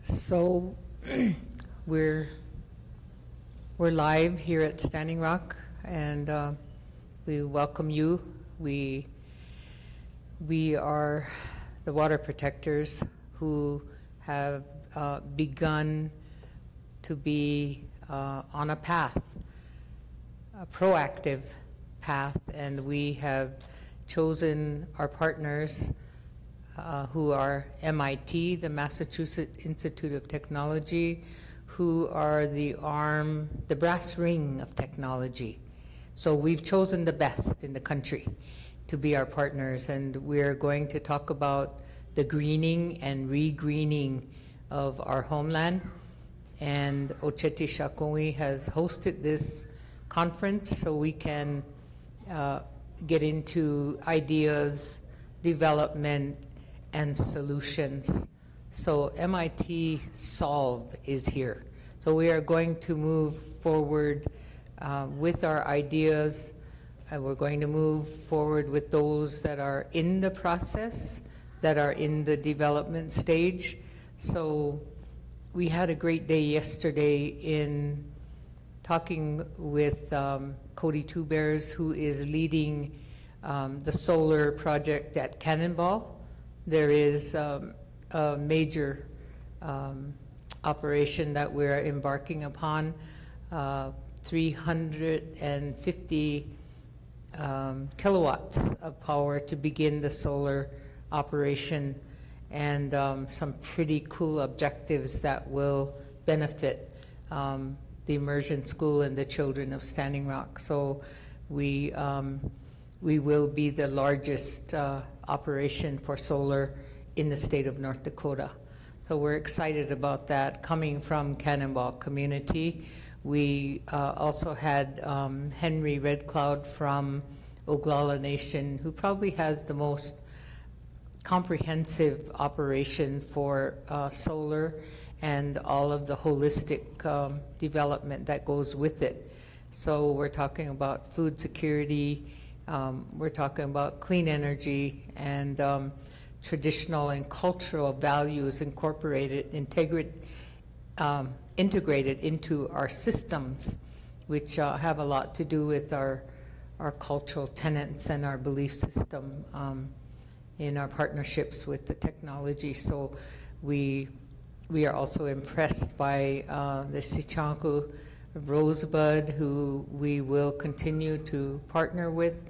So we're live here at Standing Rock, and we welcome you. We are the water protectors who have begun to be on a path, a proactive path, and we have chosen our partners who are MIT, the Massachusetts Institute of Technology, who are the arm, the brass ring of technology. So we've chosen the best in the country to be our partners, and we're going to talk about the greening and re-greening of our homeland. And Ocheti Shakonwi has hosted this conference so we can get into ideas, development, and solutions. So MIT Solve is here. So we are going to move forward with our ideas, and we're going to move forward with those that are in the process, that are in the development stage. So we had a great day yesterday in talking with Cody Two Bears, who is leading the solar project at Cannonball. There is a major operation that we're embarking upon, 350 kilowatts of power to begin the solar operation, and some pretty cool objectives that will benefit the immersion school and the children of Standing Rock. So we will be the largest operation for solar in the state of North Dakota. So we're excited about that coming from Cannonball community. We also had Henry Red Cloud from Oglala Nation, who probably has the most comprehensive operation for solar and all of the holistic development that goes with it. So we're talking about food security, we're talking about clean energy, and traditional and cultural values integrated into our systems, which have a lot to do with our cultural tenets and our belief system in our partnerships with the technology. So we are also impressed by the Sichangu Rosebud, who we will continue to partner with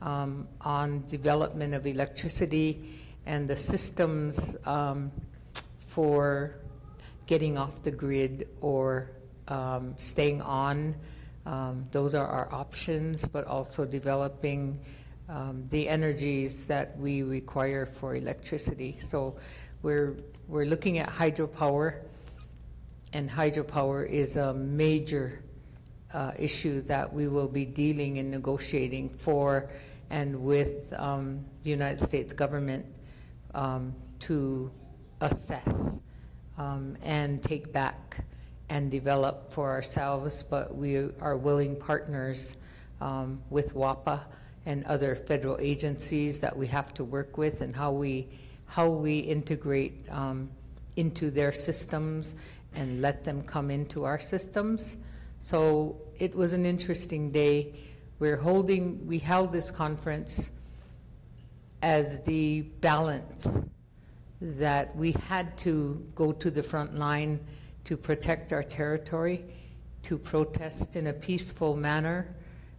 on development of electricity and the systems for getting off the grid or staying on. Those are our options, but also developing the energies that we require for electricity. So we're looking at hydropower, and hydropower is a major issue that we will be dealing and negotiating for and with the United States government to assess and take back and develop for ourselves, but we are willing partners with WAPA and other federal agencies that we have to work with, and how we integrate into their systems and let them come into our systems. So it was an interesting day. We held this conference as the balance that we had to go to the front line to protect our territory, to protest in a peaceful manner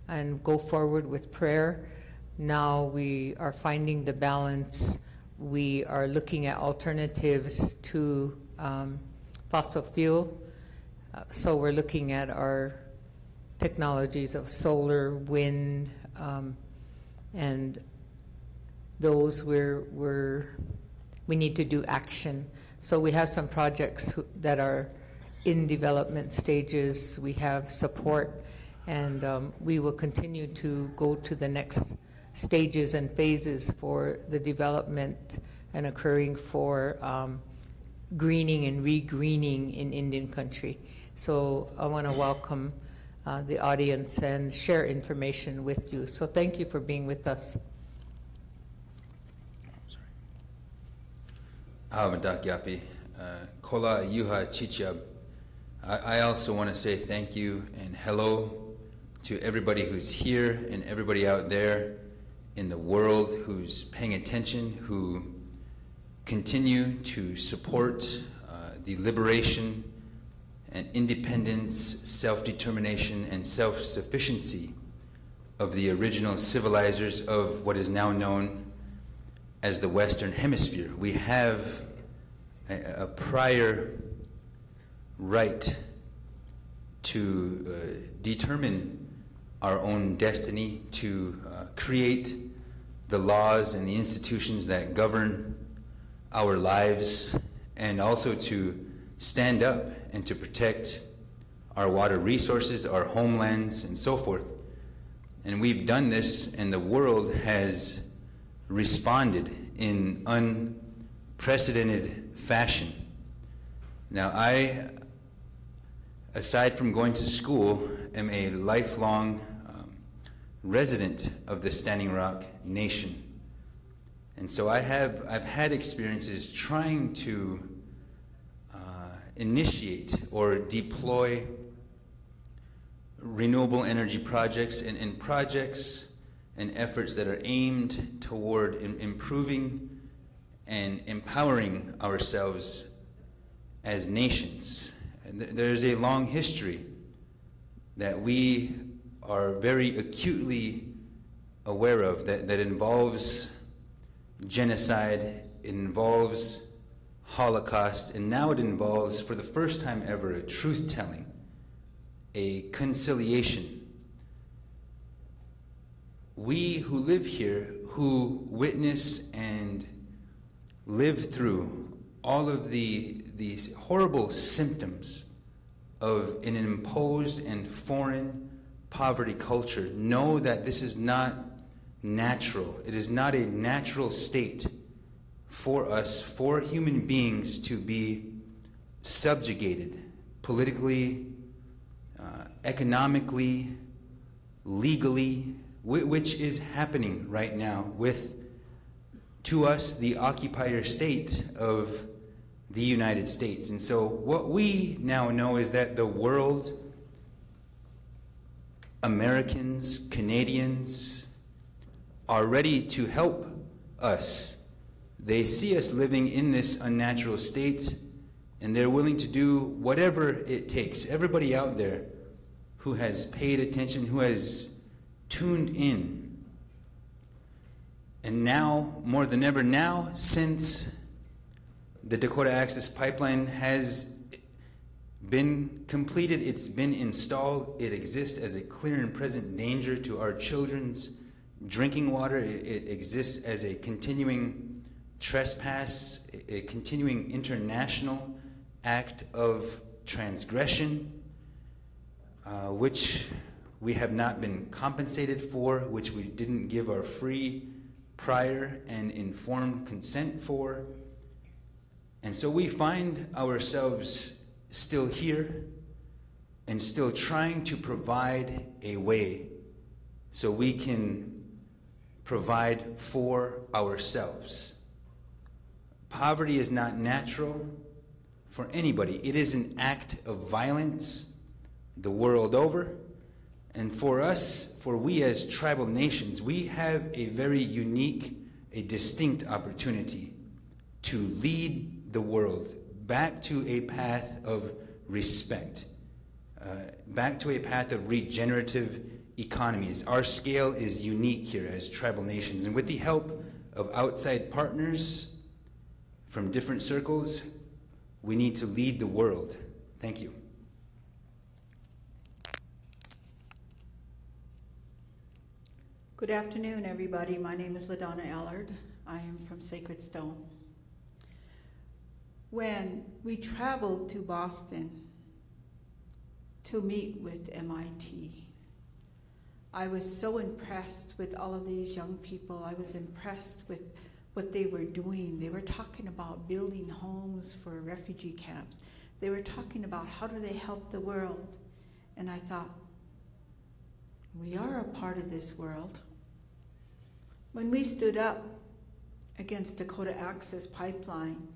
and go forward with prayer. Now we are finding the balance. We are looking at alternatives to fossil fuel. So we're looking at our technologies of solar, wind, and those we need to do action. So we have some projects that are in development stages. We have support, and we will continue to go to the next stages and phases for the development and occurring for greening and re-greening in Indian country. So I want to welcome the audience and share information with you. So thank you for being with us. Madak Yapi. Kola Yuha Chichab. I also want to say thank you and hello to everybody who's here and everybody out there in the world who's paying attention, who continue to support the liberation and independence, self-determination, and self-sufficiency of the original civilizers of what is now known as the Western Hemisphere. We have a prior right to determine our own destiny, to create the laws and the institutions that govern our lives, and also to stand up and to protect our water resources, our homelands, and so forth. And we've done this, and the world has responded in unprecedented fashion. Now, I, aside from going to school, am a lifelong resident of the Standing Rock Nation. And so I've had experiences trying to initiate or deploy renewable energy projects and projects and efforts that are aimed toward improving and empowering ourselves as nations. And there's a long history that we are very acutely aware of that involves genocide, it involves Holocaust, and now it involves, for the first time ever, a truth-telling, a conciliation. We who live here, who witness and live through all of these horrible symptoms of an imposed and foreign poverty culture, know that this is not natural. It is not a natural state for us, for human beings, to be subjugated politically, economically, legally, which is happening right now with, to us, the occupier state of the United States. And so what we now know is that the world, Americans, Canadians, are ready to help us. They see us living in this unnatural state, and they're willing to do whatever it takes. Everybody out there who has paid attention, who has tuned in, and now, more than ever now, since the Dakota Access Pipeline has been completed, it's been installed, it exists as a clear and present danger to our children's drinking water. It exists as a continuing trespass, a continuing international act of transgression, which we have not been compensated for, which we didn't give our free, prior, and informed consent for. And so we find ourselves still here and still trying to provide a way so we can provide for ourselves. Poverty is not natural for anybody. It is an act of violence the world over. And for us, for we as tribal nations, we have a very unique, a distinct opportunity to lead the world back to a path of respect, back to a path of regenerative economies. Our scale is unique here as tribal nations, and with the help of outside partners from different circles, we need to lead the world. Thank you. Good afternoon, everybody. My name is Ladonna Allard. I am from Sacred Stone. When we traveled to Boston to meet with MIT, I was so impressed with all of these young people. I was impressed with what they were doing. They were talking about building homes for refugee camps. They were talking about how do they help the world. And I thought, we are a part of this world. When we stood up against Dakota Access Pipeline,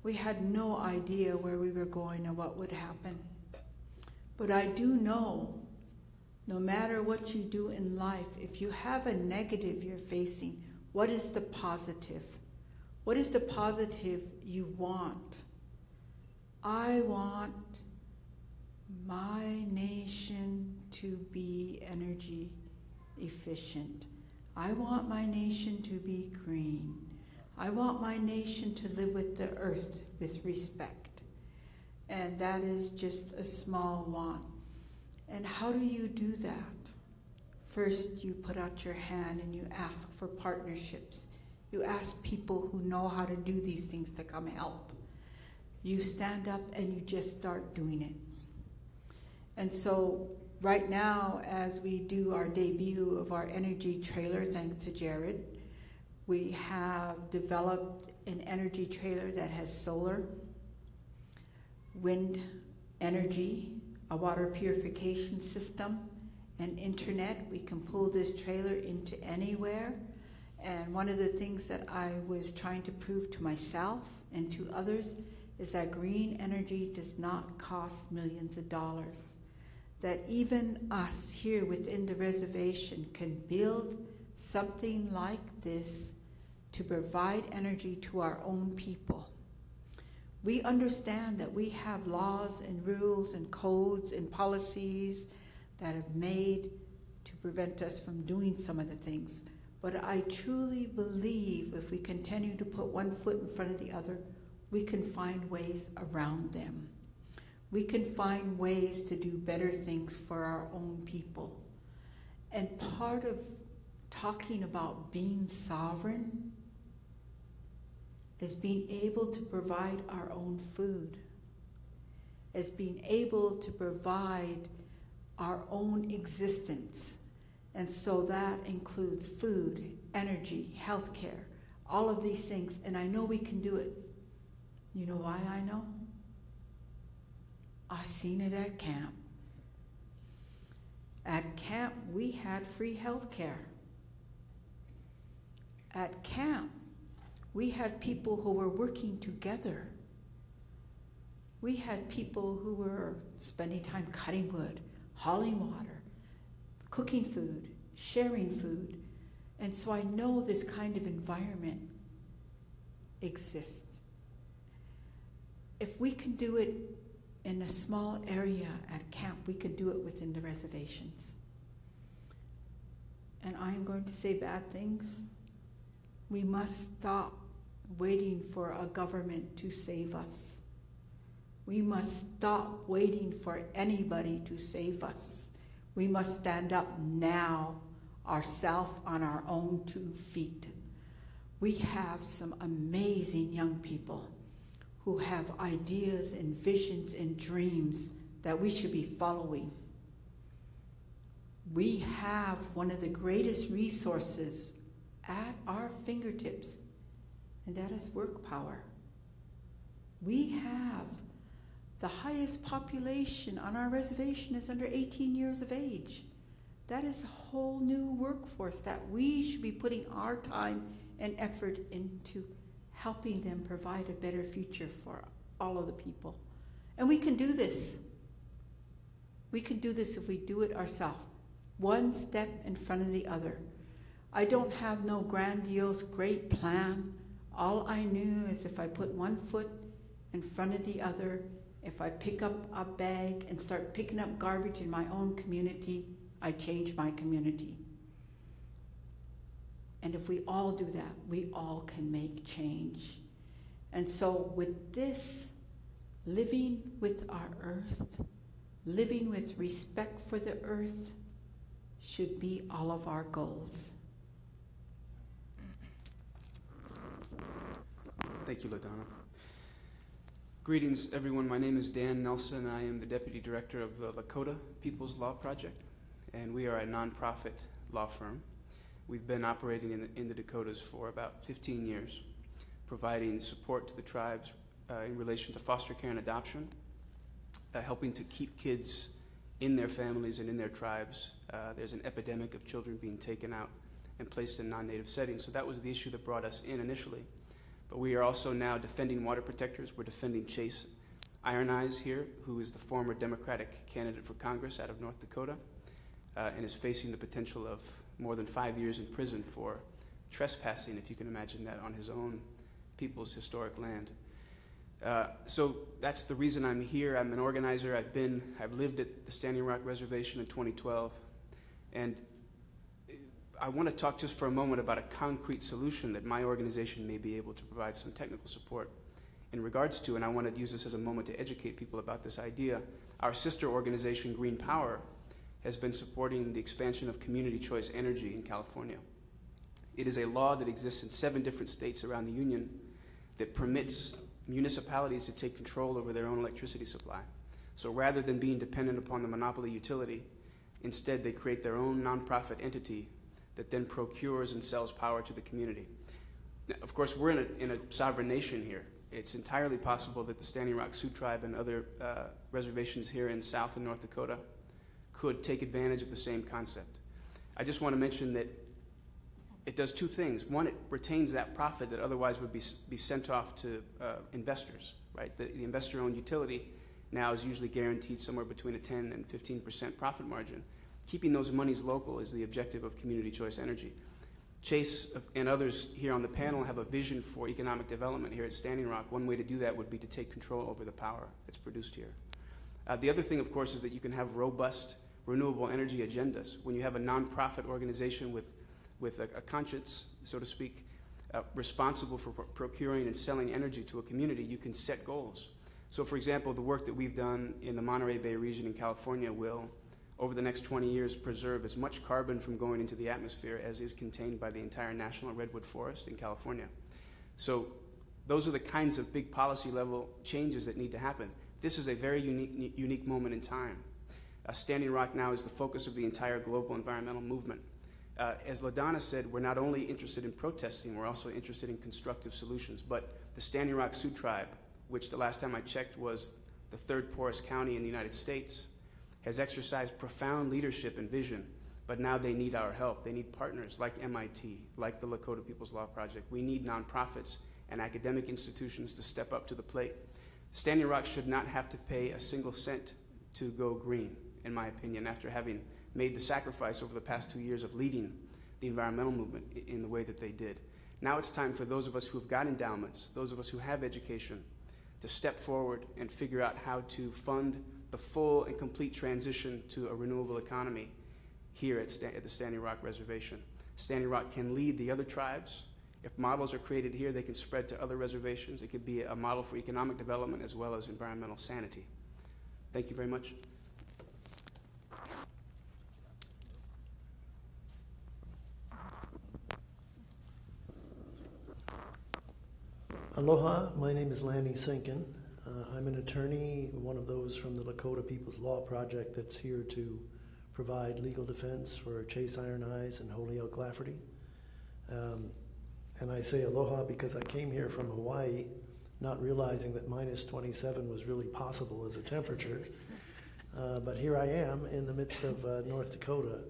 We had no idea where we were going or what would happen. But I do know, no matter what you do in life, if you have a negative you're facing, what is the positive? What is the positive you want? I want my nation to be energy efficient. I want my nation to be green. I want my nation to live with the earth with respect. And that is just a small want. And how do you do that? First, you put out your hand and you ask for partnerships. You ask people who know how to do these things to come help. You stand up and you just start doing it. And so right now, as we do our debut of our energy trailer, thanks to Jared, we have developed an energy trailer that has solar, wind energy, a water purification system, and internet. We can pull this trailer into anywhere. And one of the things that I was trying to prove to myself and to others is that green energy does not cost millions of dollars. That even us here within the reservation can build something like this to provide energy to our own people. We understand that we have laws and rules and codes and policies that have made to prevent us from doing some of the things. But I truly believe if we continue to put one foot in front of the other, we can find ways around them. We can find ways to do better things for our own people. And part of talking about being sovereign is being able to provide our own food, as being able to provide our own existence. And so that includes food, energy, healthcare, all of these things. And I know we can do it. You know why I know? I seen it at camp. At camp, we had free health care. At camp, we had people who were working together. We had people who were spending time cutting wood, hauling water, cooking food, sharing food. And so I know this kind of environment exists. If we can do it in a small area at camp, we can do it within the reservations. And I'm going to say bad things. We must stop waiting for a government to save us. We must stop waiting for anybody to save us. We must stand up now, ourselves on our own 2 feet. We have some amazing young people who have ideas and visions and dreams that we should be following. We have one of the greatest resources at our fingertips, and that is work power. We have the highest population on our reservation is under 18 years of age. That is a whole new workforce that we should be putting our time and effort into helping them provide a better future for all of the people. And we can do this. We can do this if we do it ourselves, one step in front of the other. I don't have no grandiose, great plan. All I knew is if I put one foot in front of the other, if I pick up a bag and start picking up garbage in my own community, I change my community. And if we all do that, we all can make change. And so with this, living with our earth, living with respect for the earth, should be all of our goals. Thank you, Ladonna. Greetings, everyone. My name is Dan Nelson. I am the Deputy Director of the Lakota People's Law Project, and we are a nonprofit law firm. We've been operating in the Dakotas for about 15 years, providing support to the tribes in relation to foster care and adoption, helping to keep kids in their families and in their tribes. There's an epidemic of children being taken out and placed in non-native settings, so that was the issue that brought us in initially. But we are also now defending water protectors. We're defending Chase Iron Eyes here, who is the former Democratic candidate for Congress out of North Dakota, and is facing the potential of more than 5 years in prison for trespassing, if you can imagine that, on his own people's historic land. So that's the reason I'm here. I'm an organizer. I've lived at the Standing Rock Reservation in 2012, and I want to talk just for a moment about a concrete solution that my organization may be able to provide some technical support in regards to, and I want to use this as a moment to educate people about this idea. Our sister organization, Green Power, has been supporting the expansion of community choice energy in California. It is a law that exists in 7 different states around the union that permits municipalities to take control over their own electricity supply. So rather than being dependent upon the monopoly utility, instead they create their own nonprofit entity that then procures and sells power to the community. Now, of course, we're in a sovereign nation here. It's entirely possible that the Standing Rock Sioux Tribe and other reservations here in South and North Dakota could take advantage of the same concept. I just want to mention that it does 2 things. One, it retains that profit that otherwise would be sent off to investors, right? The investor-owned utility now is usually guaranteed somewhere between a 10 and 15% profit margin. Keeping those monies local is the objective of community choice energy. Chase and others here on the panel have a vision for economic development here at Standing Rock. One way to do that would be to take control over the power that's produced here. The other thing, of course, is that you can have robust renewable energy agendas. When you have a nonprofit organization with a conscience, so to speak, responsible for procuring and selling energy to a community, you can set goals. So, for example, the work that we've done in the Monterey Bay region in California will, over the next 20 years, preserve as much carbon from going into the atmosphere as is contained by the entire national redwood forest in California. So those are the kinds of big policy level changes that need to happen. This is a very unique moment in time. Standing Rock now is the focus of the entire global environmental movement. As Ladonna said, we're not only interested in protesting, we're also interested in constructive solutions. But the Standing Rock Sioux Tribe, which the last time I checked was the 3rd poorest county in the United States, has exercised profound leadership and vision, but now they need our help. They need partners like MIT, like the Lakota People's Law Project. We need nonprofits and academic institutions to step up to the plate. Standing Rock should not have to pay a single cent to go green, in my opinion, after having made the sacrifice over the past 2 years of leading the environmental movement in the way that they did. Now it's time for those of us who have got endowments, those of us who have education, to step forward and figure out how to fund the full and complete transition to a renewable economy here at the Standing Rock Reservation. Standing Rock can lead the other tribes. If models are created here, they can spread to other reservations. It could be a model for economic development as well as environmental sanity. Thank you very much. Aloha, my name is Lanny Sinkin. I'm an attorney, one of those from the Lakota People's Law Project that's here to provide legal defense for Chase Iron Eyes and Holy Elk Lafferty. And I say aloha because I came here from Hawaii not realizing that minus 27 was really possible as a temperature. But here I am in the midst of North Dakota.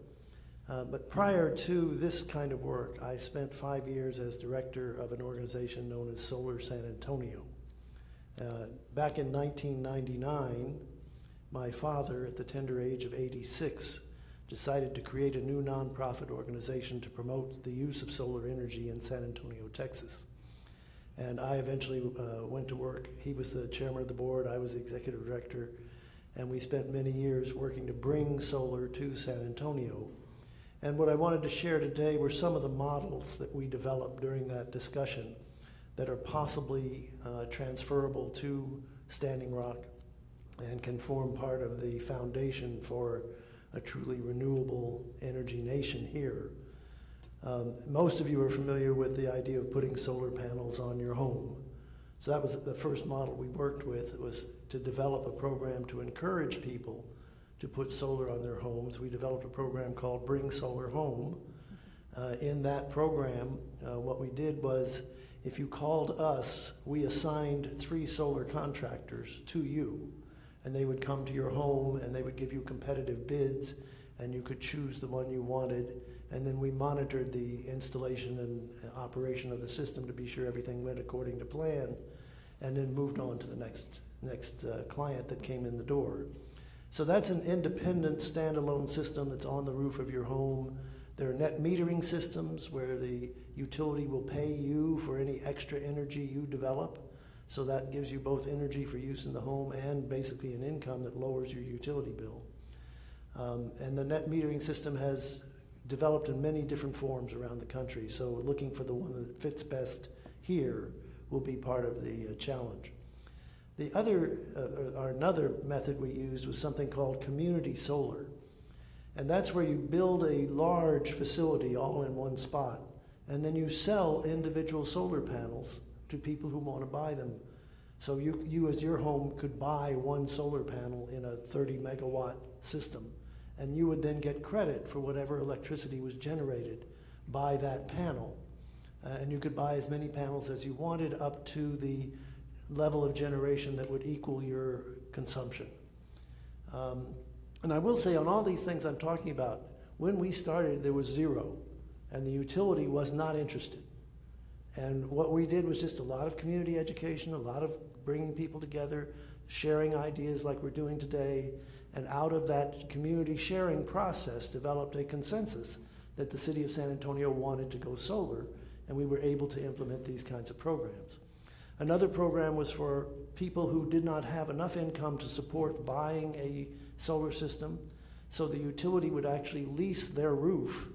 But prior to this kind of work, I spent 5 years as director of an organization known as Solar San Antonio. Back in 1999, my father, at the tender age of 86, decided to create a new nonprofit organization to promote the use of solar energy in San Antonio, Texas. And I eventually went to work. He was the chairman of the board, I was the executive director, and we spent many years working to bring solar to San Antonio. And what I wanted to share today were some of the models that we developed during that discussion that are possibly transferable to Standing Rock and can form part of the foundation for a truly renewable energy nation here. Most of you are familiar with the idea of putting solar panels on your home. So that was the first model we worked with. It was to develop a program to encourage people to put solar on their homes. We developed a program called Bring Solar Home. In that program, what we did was, if you called us, we assigned 3 solar contractors to you, and they would come to your home and they would give you competitive bids, and you could choose the one you wanted, and then we monitored the installation and operation of the system to be sure everything went according to plan, and then moved on to the next client that came in the door. So that's an independent standalone system that's on the roof of your home. There are net metering systems where the utility will pay you for any extra energy you develop. So that gives you both energy for use in the home and basically an income that lowers your utility bill. And the net metering system has developed in many different forms around the country. So looking for the one that fits best here will be part of the challenge. The other, or another method we used was something called community solar. And that's where you build a large facility all in one spot, and then you sell individual solar panels to people who want to buy them. So you as your home could buy one solar panel in a 30 megawatt system, and you would then get credit for whatever electricity was generated by that panel. And you could buy as many panels as you wanted up to the level of generation that would equal your consumption. And I will say on all these things I'm talking about, when we started there was zero, and the utility was not interested. And what we did was just a lot of community education, a lot of bringing people together, sharing ideas like we're doing today, and out of that community sharing process developed a consensus that the city of San Antonio wanted to go solar, and we were able to implement these kinds of programs. Another program was for people who did not have enough income to support buying a solar system, so the utility would actually lease their roof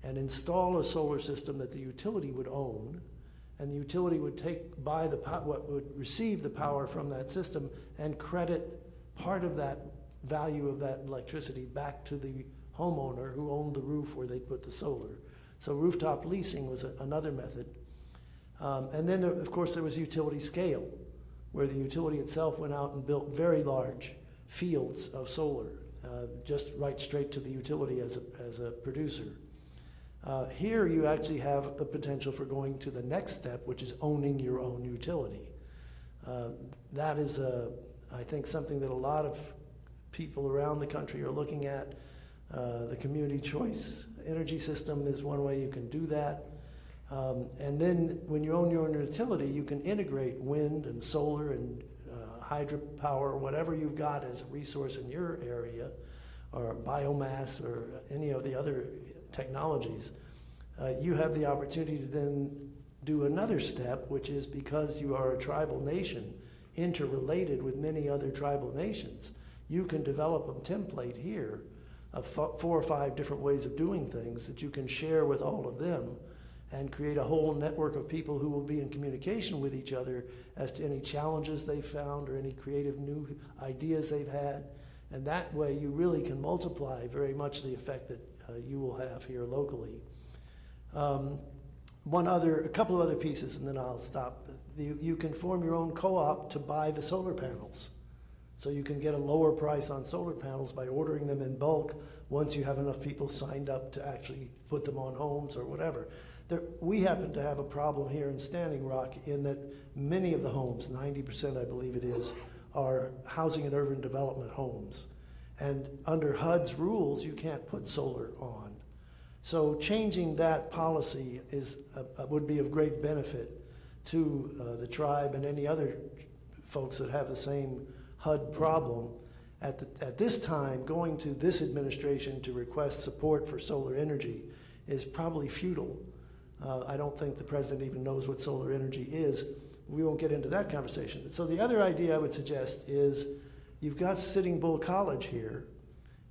and install a solar system that the utility would own, and the utility would would receive the power from that system and credit part of that value of that electricity back to the homeowner who owned the roof where they put the solar. So rooftop leasing was another method. And then, of course, there was utility scale, where the utility itself went out and built very large fields of solar, just right straight to the utility as a producer. Here you actually have the potential for going to the next step, which is owning your own utility. That is, I think, something that a lot of people around the country are looking at. The community choice energy system is one way you can do that. And then when you own your own utility, you can integrate wind and solar and hydropower, whatever you've got as a resource in your area, or biomass, or any of the other technologies. You have the opportunity to then do another step, which is, because you are a tribal nation interrelated with many other tribal nations, you can develop a template here of 4 or 5 different ways of doing things that you can share with all of them, and create a whole network of people who will be in communication with each other as to any challenges they've found or any creative new ideas they've had. And that way you really can multiply very much the effect that you will have here locally. A couple of other pieces, and then I'll stop. You can form your own co-op to buy the solar panels. So you can get a lower price on solar panels by ordering them in bulk once you have enough people signed up to actually put them on homes or whatever. We happen to have a problem here in Standing Rock in that many of the homes, 90% I believe it is, are housing and urban development homes. And under HUD's rules, you can't put solar on. So changing that policy would be of great benefit to the tribe and any other folks that have the same HUD problem. At this time, going to this administration to request support for solar energy is probably futile. I don't think the president even knows what solar energy is. We won't get into that conversation. So the other idea I would suggest is, you've got Sitting Bull College here,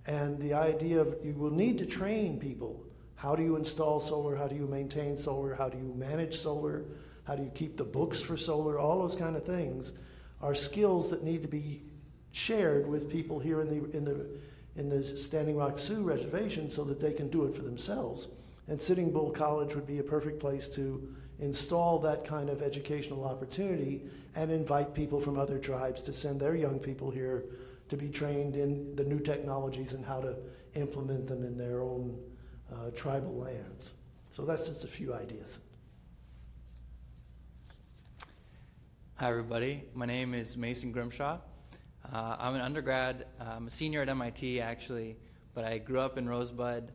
and the idea of you will need to train people. How do you install solar? How do you maintain solar? How do you manage solar? How do you keep the books for solar? All those kind of things are skills that need to be shared with people here in the Standing Rock Sioux Reservation so that they can do it for themselves. And Sitting Bull College would be a perfect place to install that kind of educational opportunity and invite people from other tribes to send their young people here to be trained in the new technologies and how to implement them in their own tribal lands. So that's just a few ideas. Hi, everybody. My name is Mason Grimshaw. I'm an undergrad. I'm a senior at MIT, actually, but I grew up in Rosebud.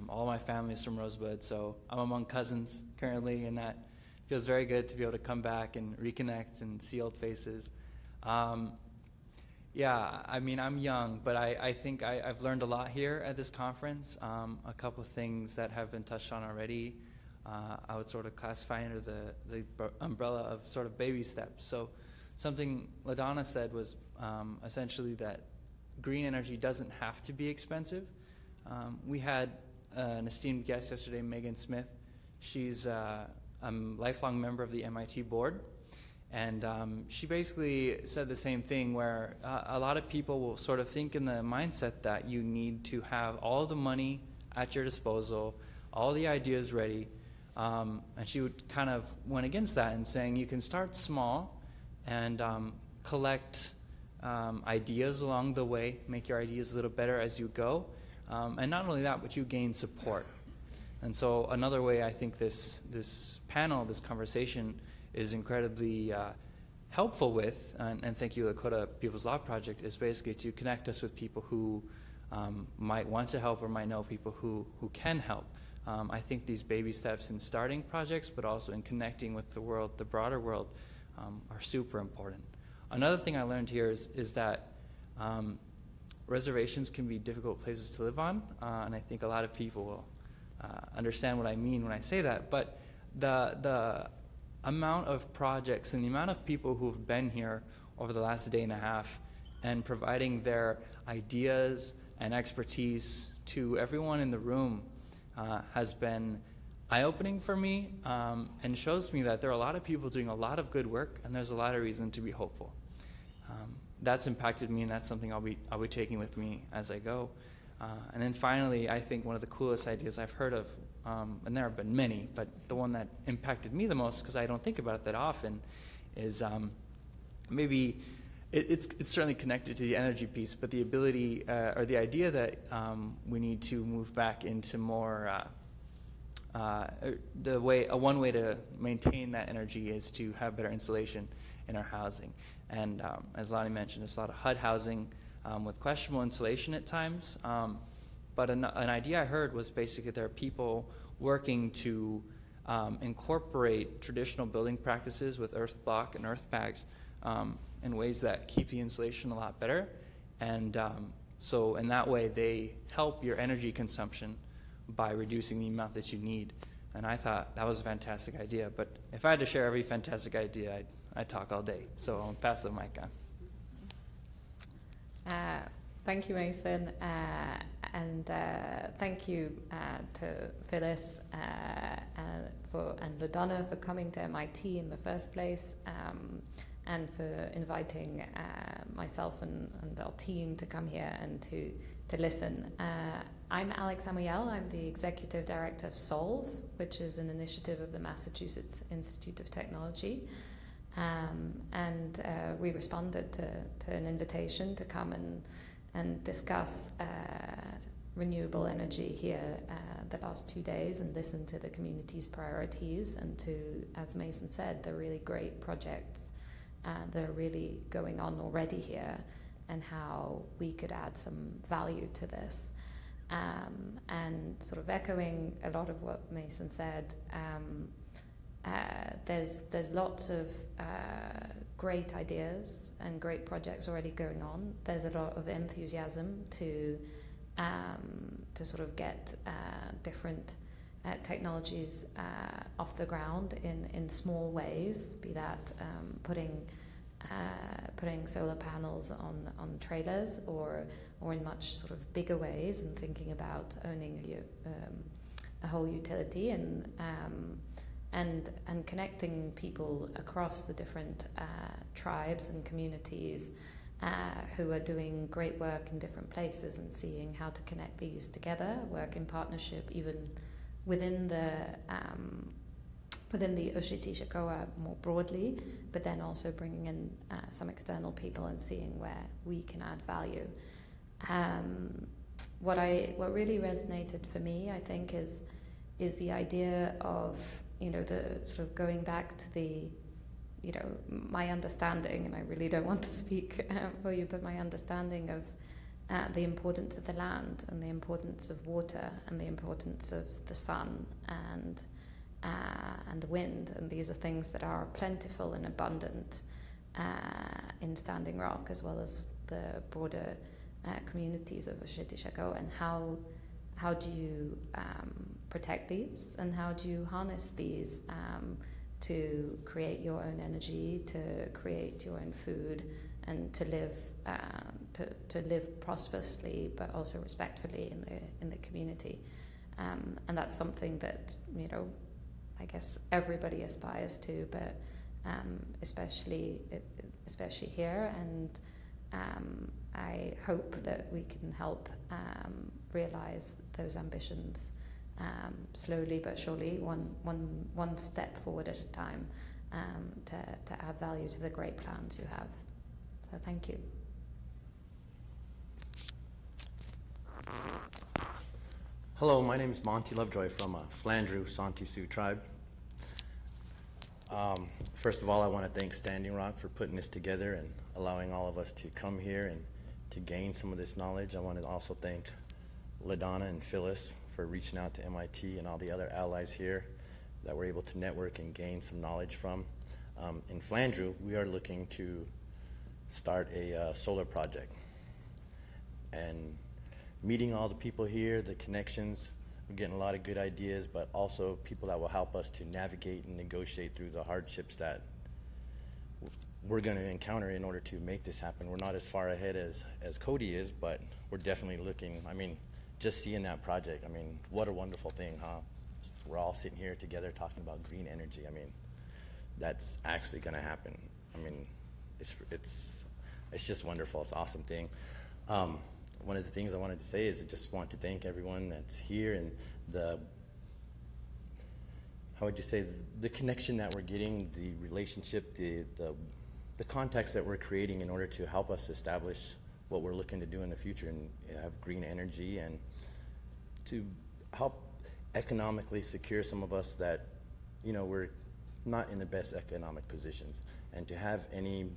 All my family is from Rosebud, so I'm among cousins currently, and that feels very good to be able to come back and reconnect and see old faces. Yeah, I mean, I'm young, but I think I've learned a lot here at this conference. A couple of things that have been touched on already, I would sort of classify under the umbrella of sort of baby steps. So something Ladonna said was essentially that green energy doesn't have to be expensive. We had an esteemed guest yesterday, Megan Smith. She's a lifelong member of the MIT board. And she basically said the same thing, where a lot of people will sort of think in the mindset that you need to have all the money at your disposal, all the ideas ready. And she would kind of went against that and saying you can start small and collect ideas along the way, make your ideas a little better as you go. And not only that, but you gain support. And so another way I think this panel, this conversation, is incredibly helpful with, and thank you, Lakota People's Law Project, is basically to connect us with people who might want to help or might know people who can help. I think these baby steps in starting projects, but also in connecting with the world, the broader world, are super important. Another thing I learned here is that reservations can be difficult places to live on, and I think a lot of people will understand what I mean when I say that, but the amount of projects and the amount of people who have been here over the last day and a half and providing their ideas and expertise to everyone in the room has been eye-opening for me, and shows me that there are a lot of people doing a lot of good work, and there's a lot of reason to be hopeful. That's impacted me, and that's something I'll be taking with me as I go. And then finally, I think one of the coolest ideas I've heard of, and there have been many, but the one that impacted me the most, because I don't think about it that often, is maybe it's certainly connected to the energy piece, but the ability or the idea that we need to move back into more one way to maintain that energy is to have better insulation in our housing. And as Lonnie mentioned, there's a lot of HUD housing with questionable insulation at times. But an idea I heard was basically there are people working to incorporate traditional building practices with earth block and earth bags in ways that keep the insulation a lot better. And so in that way, they help your energy consumption by reducing the amount that you need. And I thought that was a fantastic idea. But if I had to share every fantastic idea, I'd talk all day. So I'll pass the mic on. Thank you, Mason, and thank you to Phyllis and Ladonna for coming to MIT in the first place, and for inviting myself and our team to come here and to listen. I'm Amouyel. I'm the Executive Director of SOLVE, which is an initiative of the Massachusetts Institute of Technology. And we responded to an invitation to come and discuss renewable energy here the last 2 days and listen to the community's priorities and to, as Mason said, the really great projects that are really going on already here and how we could add some value to this. And sort of echoing a lot of what Mason said, there's lots of great ideas and great projects already going on. There's a lot of enthusiasm to sort of get different technologies off the ground in small ways, be that putting solar panels on trailers or in much sort of bigger ways and thinking about owning a whole utility and connecting people across the different tribes and communities who are doing great work in different places and seeing how to connect these together, work in partnership even within the Ushiti-Shikoa more broadly, but then also bringing in some external people and seeing where we can add value. What really resonated for me, I think, is the idea of, the sort of going back to the, my understanding, and I really don't want to speak for you, but my understanding of the importance of the land and the importance of water and the importance of the sun and the wind. And these are things that are plentiful and abundant in Standing Rock, as well as the broader communities of Oceti-Sakowin. And how do you protect these, and how do you harness these to create your own energy, to create your own food, and to live prosperously but also respectfully in the community. And that's something that, you know, I guess everybody aspires to, but especially here. And I hope that we can help realize those ambitions slowly but surely, one step forward at a time, to add value to the great plans you have. So thank you. Hello, my name is Monty Lovejoy from Flandreau Santee Sioux tribe. First of all, I want to thank Standing Rock for putting this together and allowing all of us to come here and to gain some of this knowledge. I want to also thank Ladonna and Phyllis for reaching out to MIT and all the other allies here that we're able to network and gain some knowledge from. In Flandreau, we are looking to start a solar project. And meeting all the people here, the connections, we're getting a lot of good ideas, but also people that will help us to navigate and negotiate through the hardships that we're going to encounter in order to make this happen. We're not as far ahead as Cody is, but we're definitely looking. I mean, just seeing that project, I mean, what a wonderful thing, huh? We're all sitting here together talking about green energy. I mean, that's actually going to happen. I mean, it's just wonderful. It's an awesome thing. One of the things I wanted to say is I just want to thank everyone that's here, and how would you say, the connection that we're getting, the relationship, the contacts that we're creating in order to help us establish what we're looking to do in the future and have green energy, and to help economically secure some of us that, you know, we're not in the best economic positions, and to have any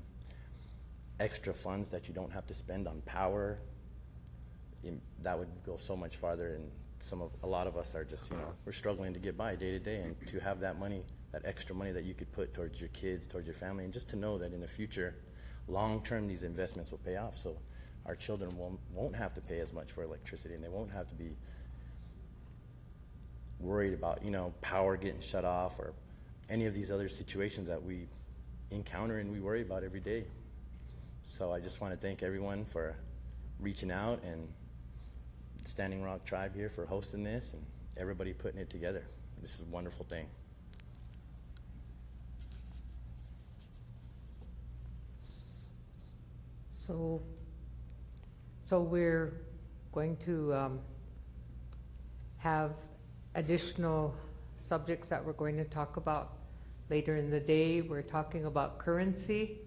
extra funds that you don't have to spend on power, that would go so much farther. And a lot of us are just, you know, we're struggling to get by day to day, and to have that money, that extra money that you could put towards your kids, towards your family, and just to know that in the future, long term, these investments will pay off. So our children won't have to pay as much for electricity, and they won't have to be worried about, you know, power getting shut off or any of these other situations that we encounter and we worry about every day. So I just want to thank everyone for reaching out, and Standing Rock Tribe here for hosting this, and everybody putting it together. This is a wonderful thing. So we're going to have additional subjects that we're going to talk about later in the day. We're talking about currency.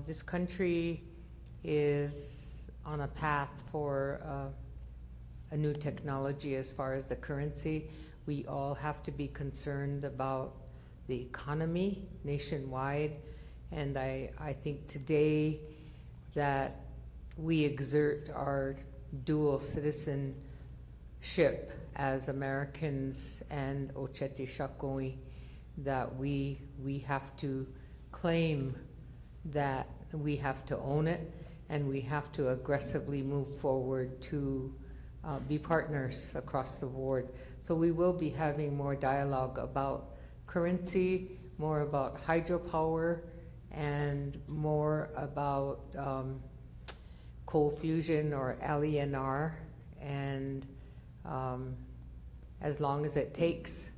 This country is on a path for a new technology as far as the currency. We all have to be concerned about the economy nationwide, and I think today that we exert our dual citizenship as Americans and Oceti-Sakowin, that we have to claim that we have to own it, and we have to aggressively move forward to be partners across the board. So we will be having more dialogue about currency, more about hydropower, and more about coal fusion or LENR, and as long as it takes,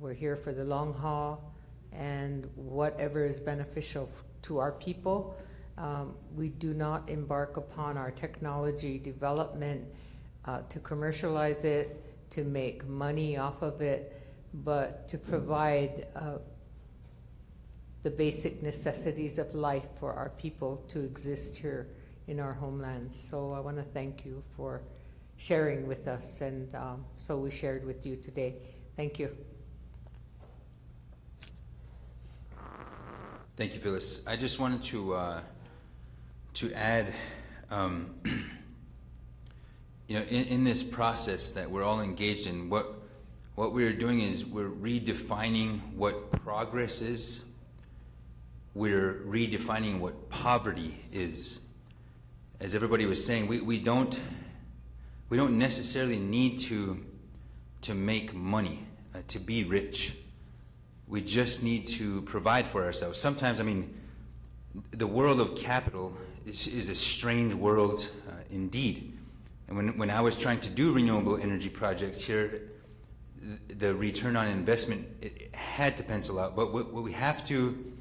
we're here for the long haul, and whatever is beneficial to our people. We do not embark upon our technology development to commercialize it, to make money off of it, but to provide the basic necessities of life for our people to exist here in our homeland. So I want to thank you for sharing with us, and so we shared with you today. Thank you. Thank you, Phyllis. I just wanted to add in this process that we're all engaged in, what we're doing is we're redefining what progress is. We're redefining what poverty is. As everybody was saying, we don't necessarily need to make money to be rich. We just need to provide for ourselves. Sometimes, the world of capital is a strange world indeed. And when I was trying to do renewable energy projects here, the return on investment, it had to pencil out. But what we have to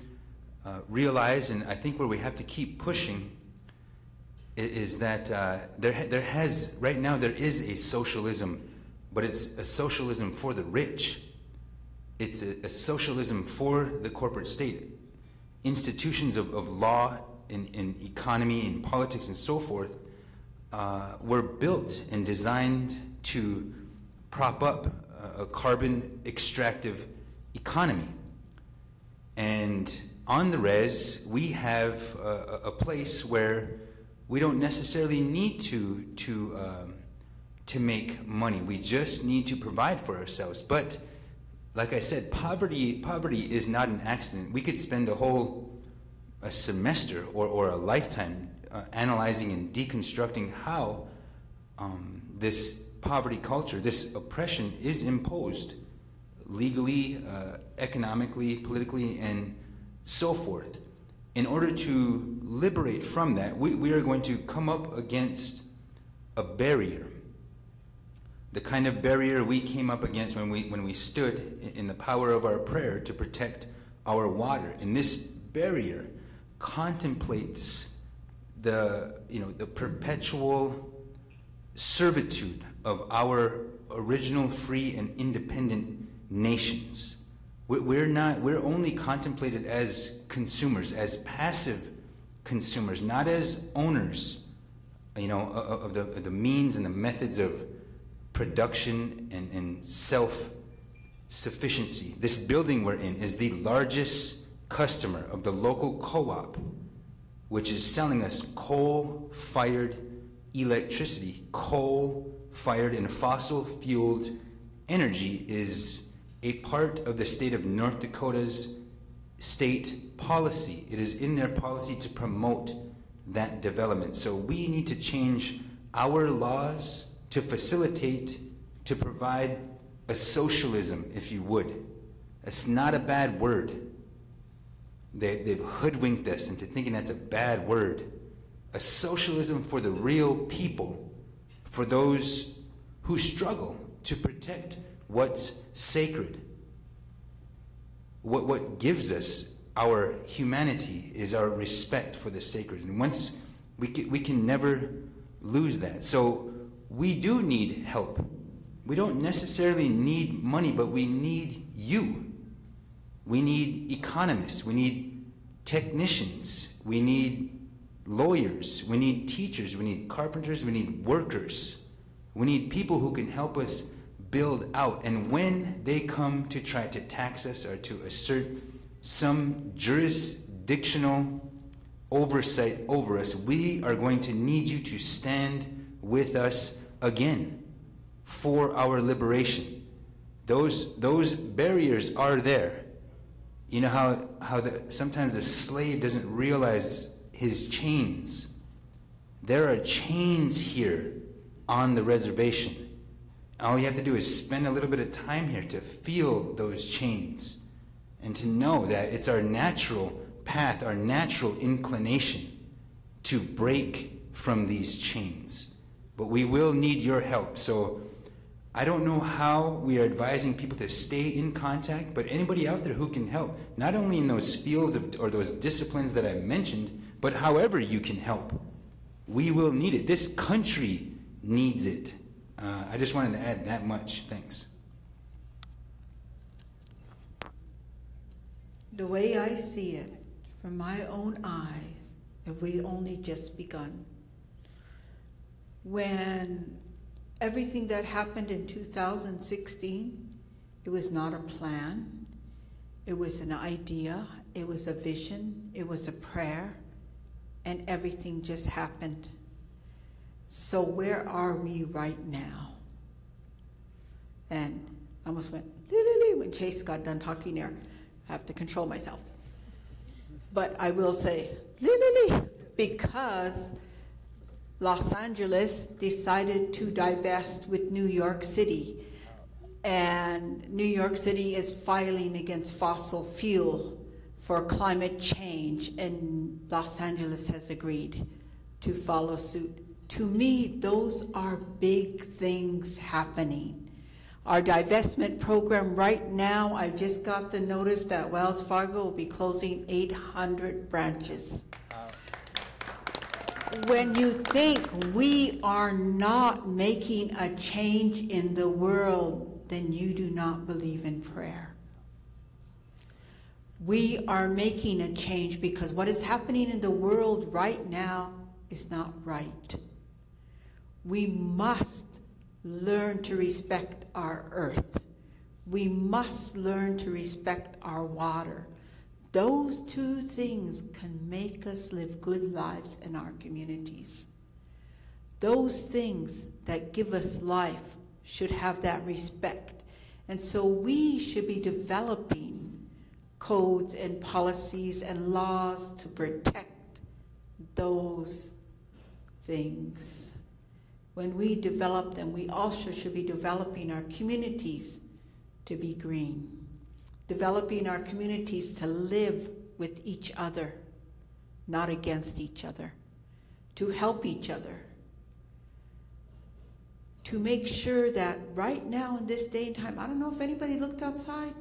realize, and I think where we have to keep pushing, is that right now there is a socialism, but it's a socialism for the rich. It's a socialism for the corporate state. Institutions of law in economy, in politics, and so forth were built and designed to prop up a carbon extractive economy. And on the res, we have a place where we don't necessarily need to make money. We just need to provide for ourselves. But like I said, poverty is not an accident. We could spend a semester or a lifetime analyzing and deconstructing how this poverty culture, this oppression, is imposed legally, economically, politically, and so forth. In order to liberate from that, we are going to come up against a barrier. The kind of barrier we came up against when we stood in the power of our prayer to protect our water. And this barrier contemplates the perpetual servitude of our original free and independent nations. We're only contemplated as consumers, as passive consumers, not as owners, of the means and the methods of production and self-sufficiency. This building we're in is the largest customer of the local co-op, which is selling us coal-fired electricity. Coal-fired and fossil-fueled energy is a part of the state of North Dakota's state policy. It is in their policy to promote that development. So we need to change our laws to facilitate, to provide a socialism, if you would. It's not a bad word. They've hoodwinked us into thinking that's a bad word. A socialism for the real people, for those who struggle to protect what's sacred. What gives us our humanity is our respect for the sacred. And once we can never lose that. So we do need help. We don't necessarily need money, but we need you. We need economists. We need technicians. We need lawyers. We need teachers. We need carpenters. We need workers. We need people who can help us build out. And when they come to try to tax us or to assert some jurisdictional oversight over us, we are going to need you to stand with us again for our liberation. Those barriers are there. You know how sometimes the slave doesn't realize his chains. There are chains here on the reservation. All you have to do is spend a little bit of time here to feel those chains and to know that it's our natural path, our natural inclination to break from these chains. But we will need your help. So I don't know how we are advising people to stay in contact, but anybody out there who can help, not only in those fields or those disciplines that I mentioned, but however you can help, we will need it. This country needs it. I just wanted to add that much. Thanks. The way I see it, from my own eyes, have we only just begun. When everything that happened in 2016, it was not a plan, it was an idea, it was a vision, it was a prayer, and everything just happened. So where are we right now? And I almost went, when Chase got done talking there. I have to control myself. But I will say, because Los Angeles decided to divest with New York City. And New York City is filing against fossil fuel for climate change, and Los Angeles has agreed to follow suit. To me, those are big things happening. Our divestment program right now, I just got the notice that Wells Fargo will be closing 800 branches. When you think we are not making a change in the world, then you do not believe in prayer. We are making a change because what is happening in the world right now is not right. We must learn to respect our earth. We must learn to respect our water. Those two things can make us live good lives in our communities. Those things that give us life should have that respect. And so we should be developing codes and policies and laws to protect those things. When we develop them, we also should be developing our communities to be green. Developing our communities to live with each other, not against each other, to help each other, to make sure that right now in this day and time, I don't know if anybody looked outside,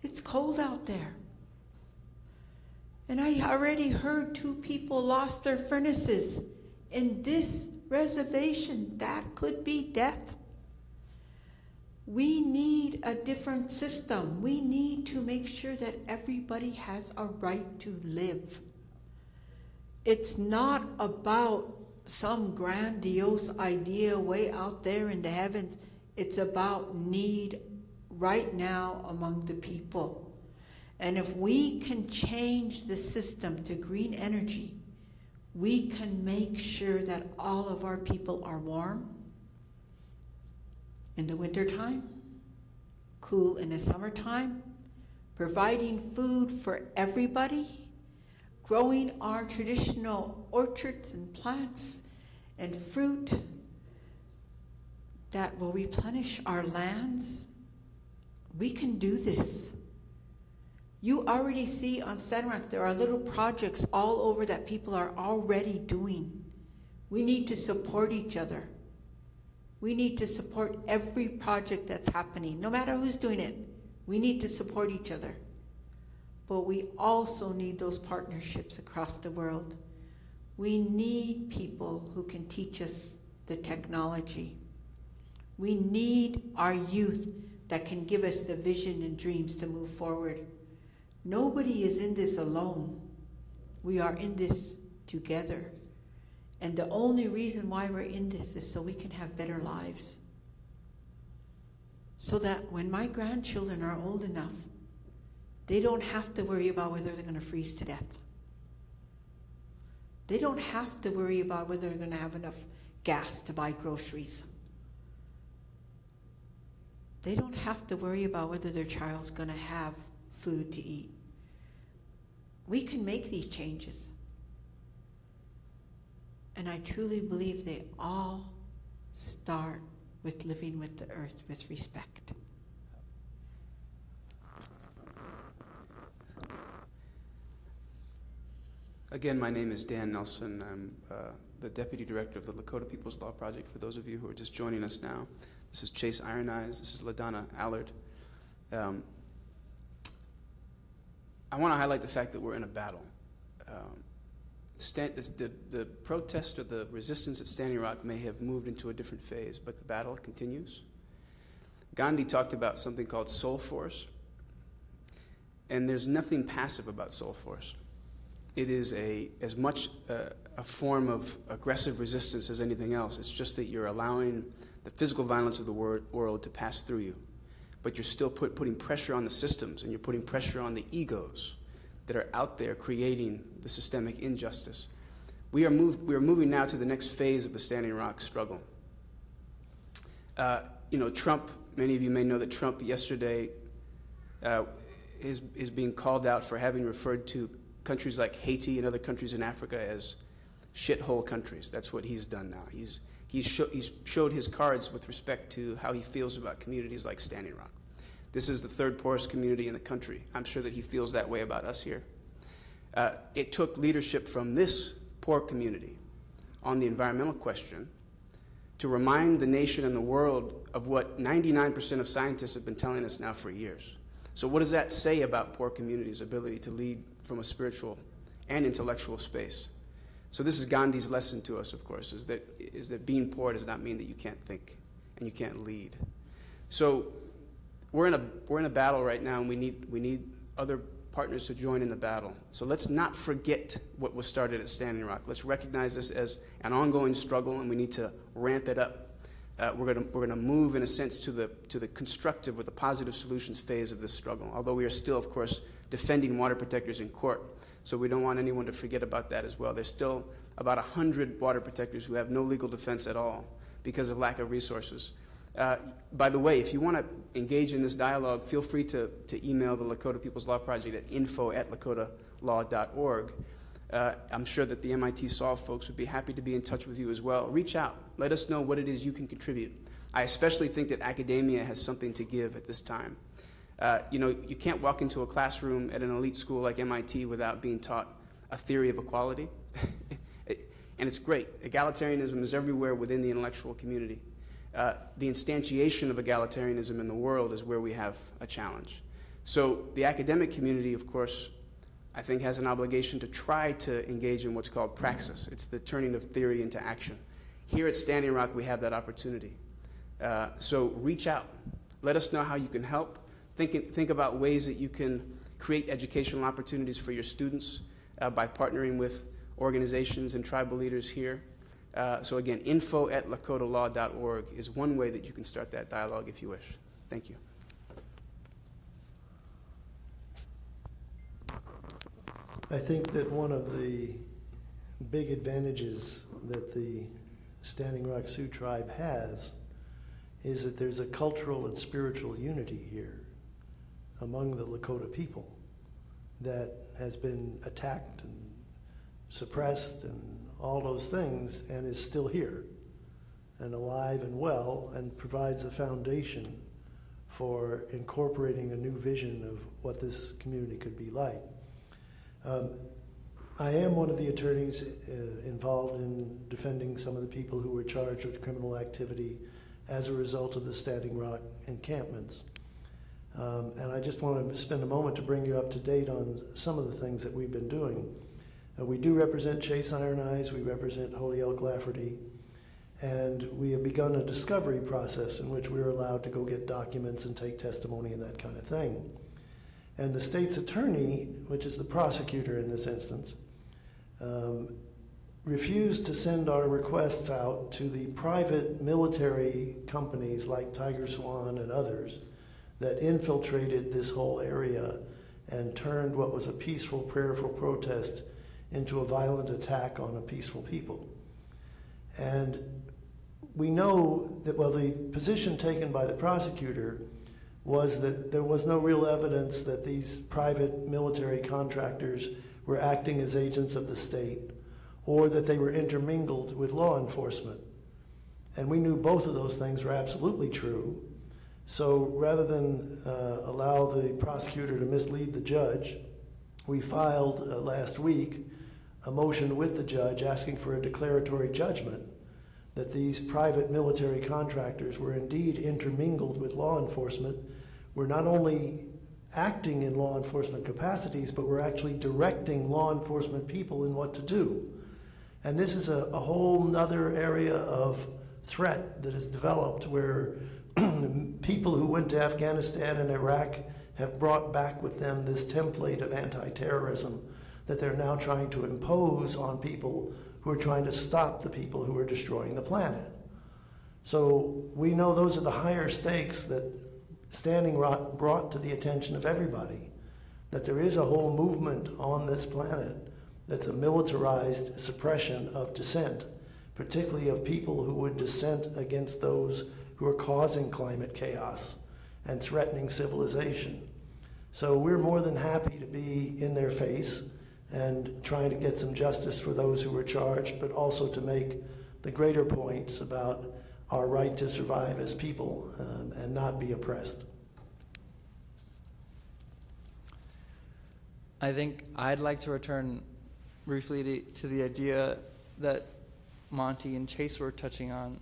it's cold out there. And I already heard 2 people lost their furnaces in this reservation. That could be death. We need a different system. We need to make sure that everybody has a right to live. It's not about some grandiose idea way out there in the heavens. It's about need right now among the people. And if we can change the system to green energy, we can make sure that all of our people are warm in the wintertime, cool in the summertime, providing food for everybody, growing our traditional orchards and plants and fruit that will replenish our lands. We can do this. You already see on Standing Rock there are little projects all over that people are already doing. We need to support each other. We need to support every project that's happening, no matter who's doing it. We need to support each other. But we also need those partnerships across the world. We need people who can teach us the technology. We need our youth that can give us the vision and dreams to move forward. Nobody is in this alone. We are in this together. And the only reason why we're in this is so we can have better lives. So that when my grandchildren are old enough, they don't have to worry about whether they're going to freeze to death. They don't have to worry about whether they're going to have enough gas to buy groceries. They don't have to worry about whether their child's going to have food to eat. We can make these changes. And I truly believe they all start with living with the earth with respect. Again, my name is Dan Nelson. I'm the Deputy Director of the Lakota People's Law Project, for those of you who are just joining us now. This is Chase Iron Eyes. This is Ladonna Allard. I want to highlight the fact that we're in a battle. The protest or the resistance at Standing Rock may have moved into a different phase, but the battle continues. Gandhi talked about something called soul force, and there's nothing passive about soul force. It is as much a form of aggressive resistance as anything else. It's just that you're allowing the physical violence of the world to pass through you, but you're still putting pressure on the systems, and you're putting pressure on the egos that are out there creating the systemic injustice. We are moving now to the next phase of the Standing Rock struggle. Trump, many of you may know that Trump yesterday is being called out for having referred to countries like Haiti and other countries in Africa as shithole countries. That's what he's done now. He's showed his cards with respect to how he feels about communities like Standing Rock. This is the third poorest community in the country. I'm sure that he feels that way about us here. It took leadership from this poor community on the environmental question to remind the nation and the world of what 99% of scientists have been telling us now for years. So what does that say about poor communities' ability to lead from a spiritual and intellectual space? So this is Gandhi's lesson to us, of course, is that being poor does not mean that you can't think and you can't lead. So we're in a battle right now, and we need other partners to join in the battle. So let's not forget what was started at Standing Rock. Let's recognize this as an ongoing struggle, and we need to ramp it up. We're going to move, in a sense, to the constructive or the positive solutions phase of this struggle, although we are still, of course, defending water protectors in court. So we don't want anyone to forget about that as well. There's still about 100 water protectors who have no legal defense at all because of lack of resources. By the way, if you want to engage in this dialogue, feel free to email the Lakota People's Law Project at info@lakotalaw.org. I'm sure that the MIT Solve folks would be happy to be in touch with you as well. Reach out. Let us know what it is you can contribute. I especially think that academia has something to give at this time. You can't walk into a classroom at an elite school like MIT without being taught a theory of equality. And it's great. Egalitarianism is everywhere within the intellectual community. The instantiation of egalitarianism in the world is where we have a challenge. So the academic community, of course, I think has an obligation to try to engage in what's called praxis. It's the turning of theory into action. Here at Standing Rock, we have that opportunity. So reach out. Let us know how you can help. Think about ways that you can create educational opportunities for your students by partnering with organizations and tribal leaders here. So again, info@lakotalaw.org is one way that you can start that dialogue if you wish. Thank you. I think that one of the big advantages that the Standing Rock Sioux tribe has is that there's a cultural and spiritual unity here among the Lakota people that has been attacked and suppressed and all those things, and is still here and alive and well, and provides a foundation for incorporating a new vision of what this community could be like. I am one of the attorneys involved in defending some of the people who were charged with criminal activity as a result of the Standing Rock encampments. And I just want to spend a moment to bring you up to date on some of the things that we've been doing. We do represent Chase Iron Eyes, we represent Holyoke Lafferty, and we have begun a discovery process in which we're allowed to go get documents and take testimony and that kind of thing. And the state's attorney, which is the prosecutor in this instance, refused to send our requests out to the private military companies like Tiger Swan and others that infiltrated this whole area and turned what was a peaceful, prayerful protest into a violent attack on a peaceful people. And we know that, well, the position taken by the prosecutor was that there was no real evidence that these private military contractors were acting as agents of the state or that they were intermingled with law enforcement. And we knew both of those things were absolutely true. So rather than allow the prosecutor to mislead the judge, we filed last week a motion with the judge asking for a declaratory judgment that these private military contractors were indeed intermingled with law enforcement, were not only acting in law enforcement capacities, but were actually directing law enforcement people in what to do. And this is a whole other area of threat that has developed where people who went to Afghanistan and Iraq have brought back with them this template of anti-terrorism that they're now trying to impose on people who are trying to stop the people who are destroying the planet. So we know those are the higher stakes that Standing Rock brought to the attention of everybody, that there is a whole movement on this planet that's a militarized suppression of dissent, particularly of people who would dissent against those who are causing climate chaos and threatening civilization. So we're more than happy to be in their face and trying to get some justice for those who were charged, but also to make the greater points about our right to survive as people and not be oppressed. I think I'd like to return briefly to the idea that Monty and Chase were touching on,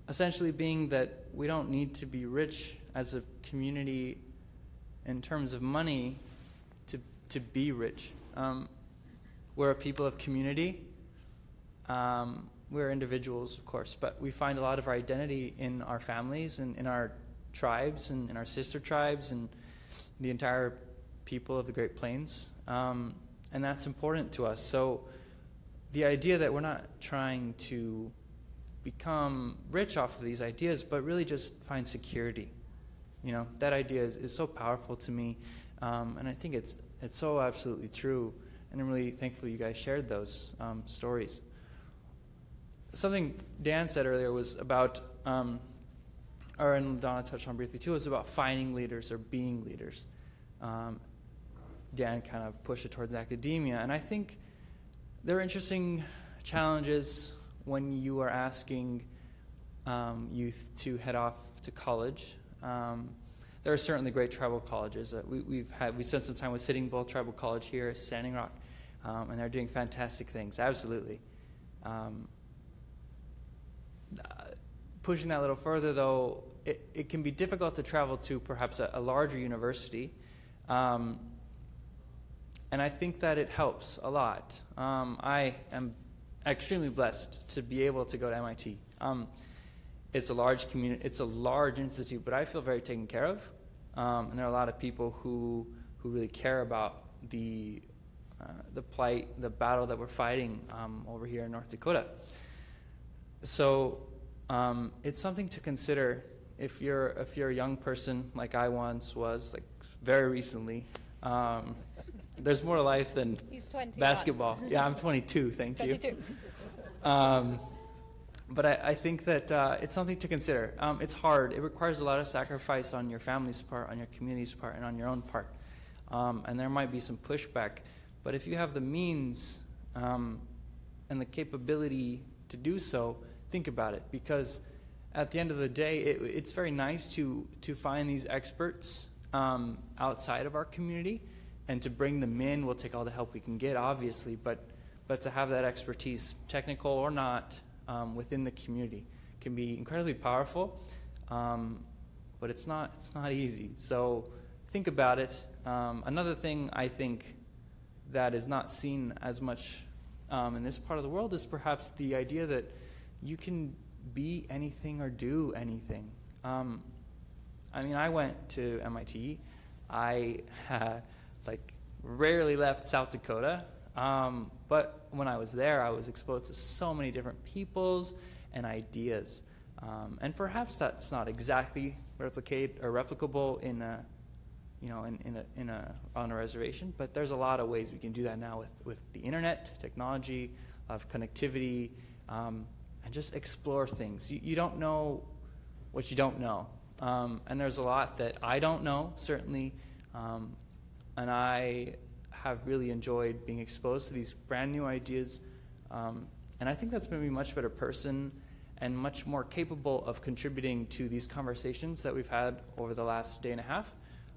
essentially being that we don't need to be rich as a community in terms of money to be rich. We're a people of community. We're individuals, of course, but we find a lot of our identity in our families and in our tribes and in our sister tribes and the entire people of the Great Plains. And that's important to us. So the idea that we're not trying to become rich off of these ideas, but really just find security. You know, that idea is so powerful to me, and I think it's so absolutely true, and I'm really thankful you guys shared those stories. Something Dan said earlier was about, and Ladonna touched on briefly too, was about finding leaders or being leaders. Dan kind of pushed it towards academia, and I think there are interesting challenges when you are asking youth to head off to college. There are certainly great tribal colleges. We spent some time with Sitting Bull Tribal College here at Standing Rock, and they're doing fantastic things, absolutely. Pushing that a little further, though, it can be difficult to travel to perhaps a larger university, and I think that it helps a lot. I am extremely blessed to be able to go to MIT. It's a large community, it's a large institute, but I feel very taken care of. And there are a lot of people who really care about the plight, the battle that we're fighting over here in North Dakota. So it's something to consider if you're a young person like I once was, like very recently. There's more to life than basketball. Yeah, I'm 22, thank 22. You. But I think that it's something to consider. It's hard. It requires a lot of sacrifice on your family's part, on your community's part, and on your own part. And there might be some pushback. But if you have the means and the capability to do so, think about it. Because at the end of the day, it's very nice to find these experts outside of our community and to bring them in. We'll take all the help we can get, obviously, but to have that expertise, technical or not, within the community can be incredibly powerful, but it's not easy. So think about it. Another thing I think that is not seen as much in this part of the world is perhaps the idea that you can be anything or do anything. I mean, I went to MIT. I rarely left South Dakota. But when I was there, I was exposed to so many different peoples and ideas, and perhaps that's not exactly replicable on a reservation. But there's a lot of ways we can do that now with the internet, technology, of connectivity, and just explore things. You don't know what you don't know, and there's a lot that I don't know certainly, and I have really enjoyed being exposed to these brand new ideas, and I think that's made me a much better person and much more capable of contributing to these conversations that we've had over the last day and a half,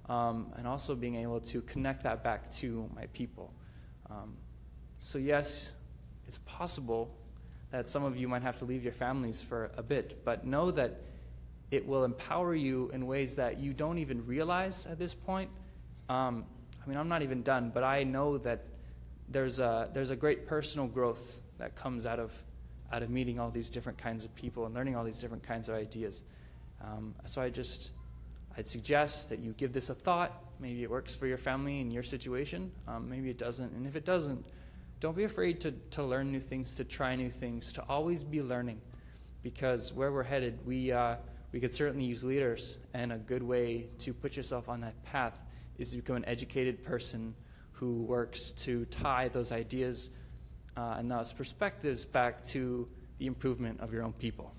and also being able to connect that back to my people. So yes, it's possible that some of you might have to leave your families for a bit, but know that it will empower you in ways that you don't even realize at this point. I mean, I'm not even done, but I know that there's a great personal growth that comes out of meeting all these different kinds of people and learning all these different kinds of ideas. So I'd suggest that you give this a thought. Maybe it works for your family and your situation. Maybe it doesn't. And if it doesn't, don't be afraid to learn new things, to try new things, to always be learning. Because where we're headed, we could certainly use leaders, and a good way to put yourself on that path is to become an educated person who works to tie those ideas and those perspectives back to the improvement of your own people.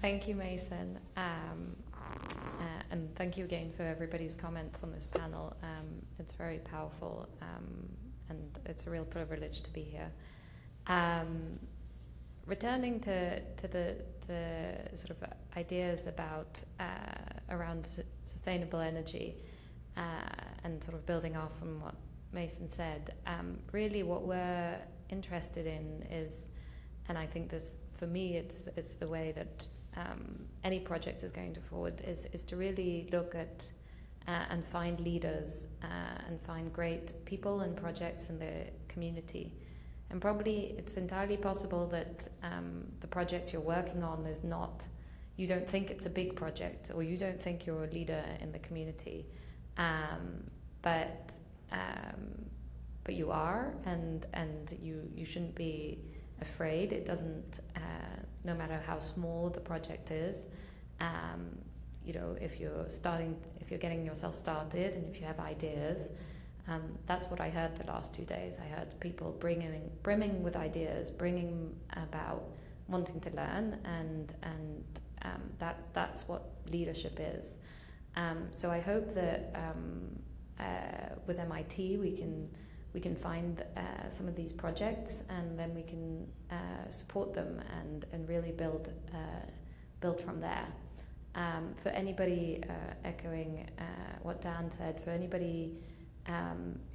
Thank you, Mason. And thank you again for everybody's comments on this panel. It's very powerful, and it's a real privilege to be here. Returning to the sort of ideas about around sustainable energy and sort of building off from what Mason said, really what we're interested in is, and I think this, for me, it's the way that any project is going to forward, is to really look at and find leaders and find great people and projects in the community. And probably it's entirely possible that the project you're working on is not, you don't think it's a big project, or you don't think you're a leader in the community, but you are, and you shouldn't be afraid. It doesn't, no matter how small the project is, you know, if you're getting yourself started and if you have ideas, that's what I heard the last 2 days. I heard people brimming with ideas, bringing about wanting to learn, and that's what leadership is. So I hope that with MIT we can find some of these projects, and then we can support them and really build from there. For anybody, echoing what Dan said, for anybody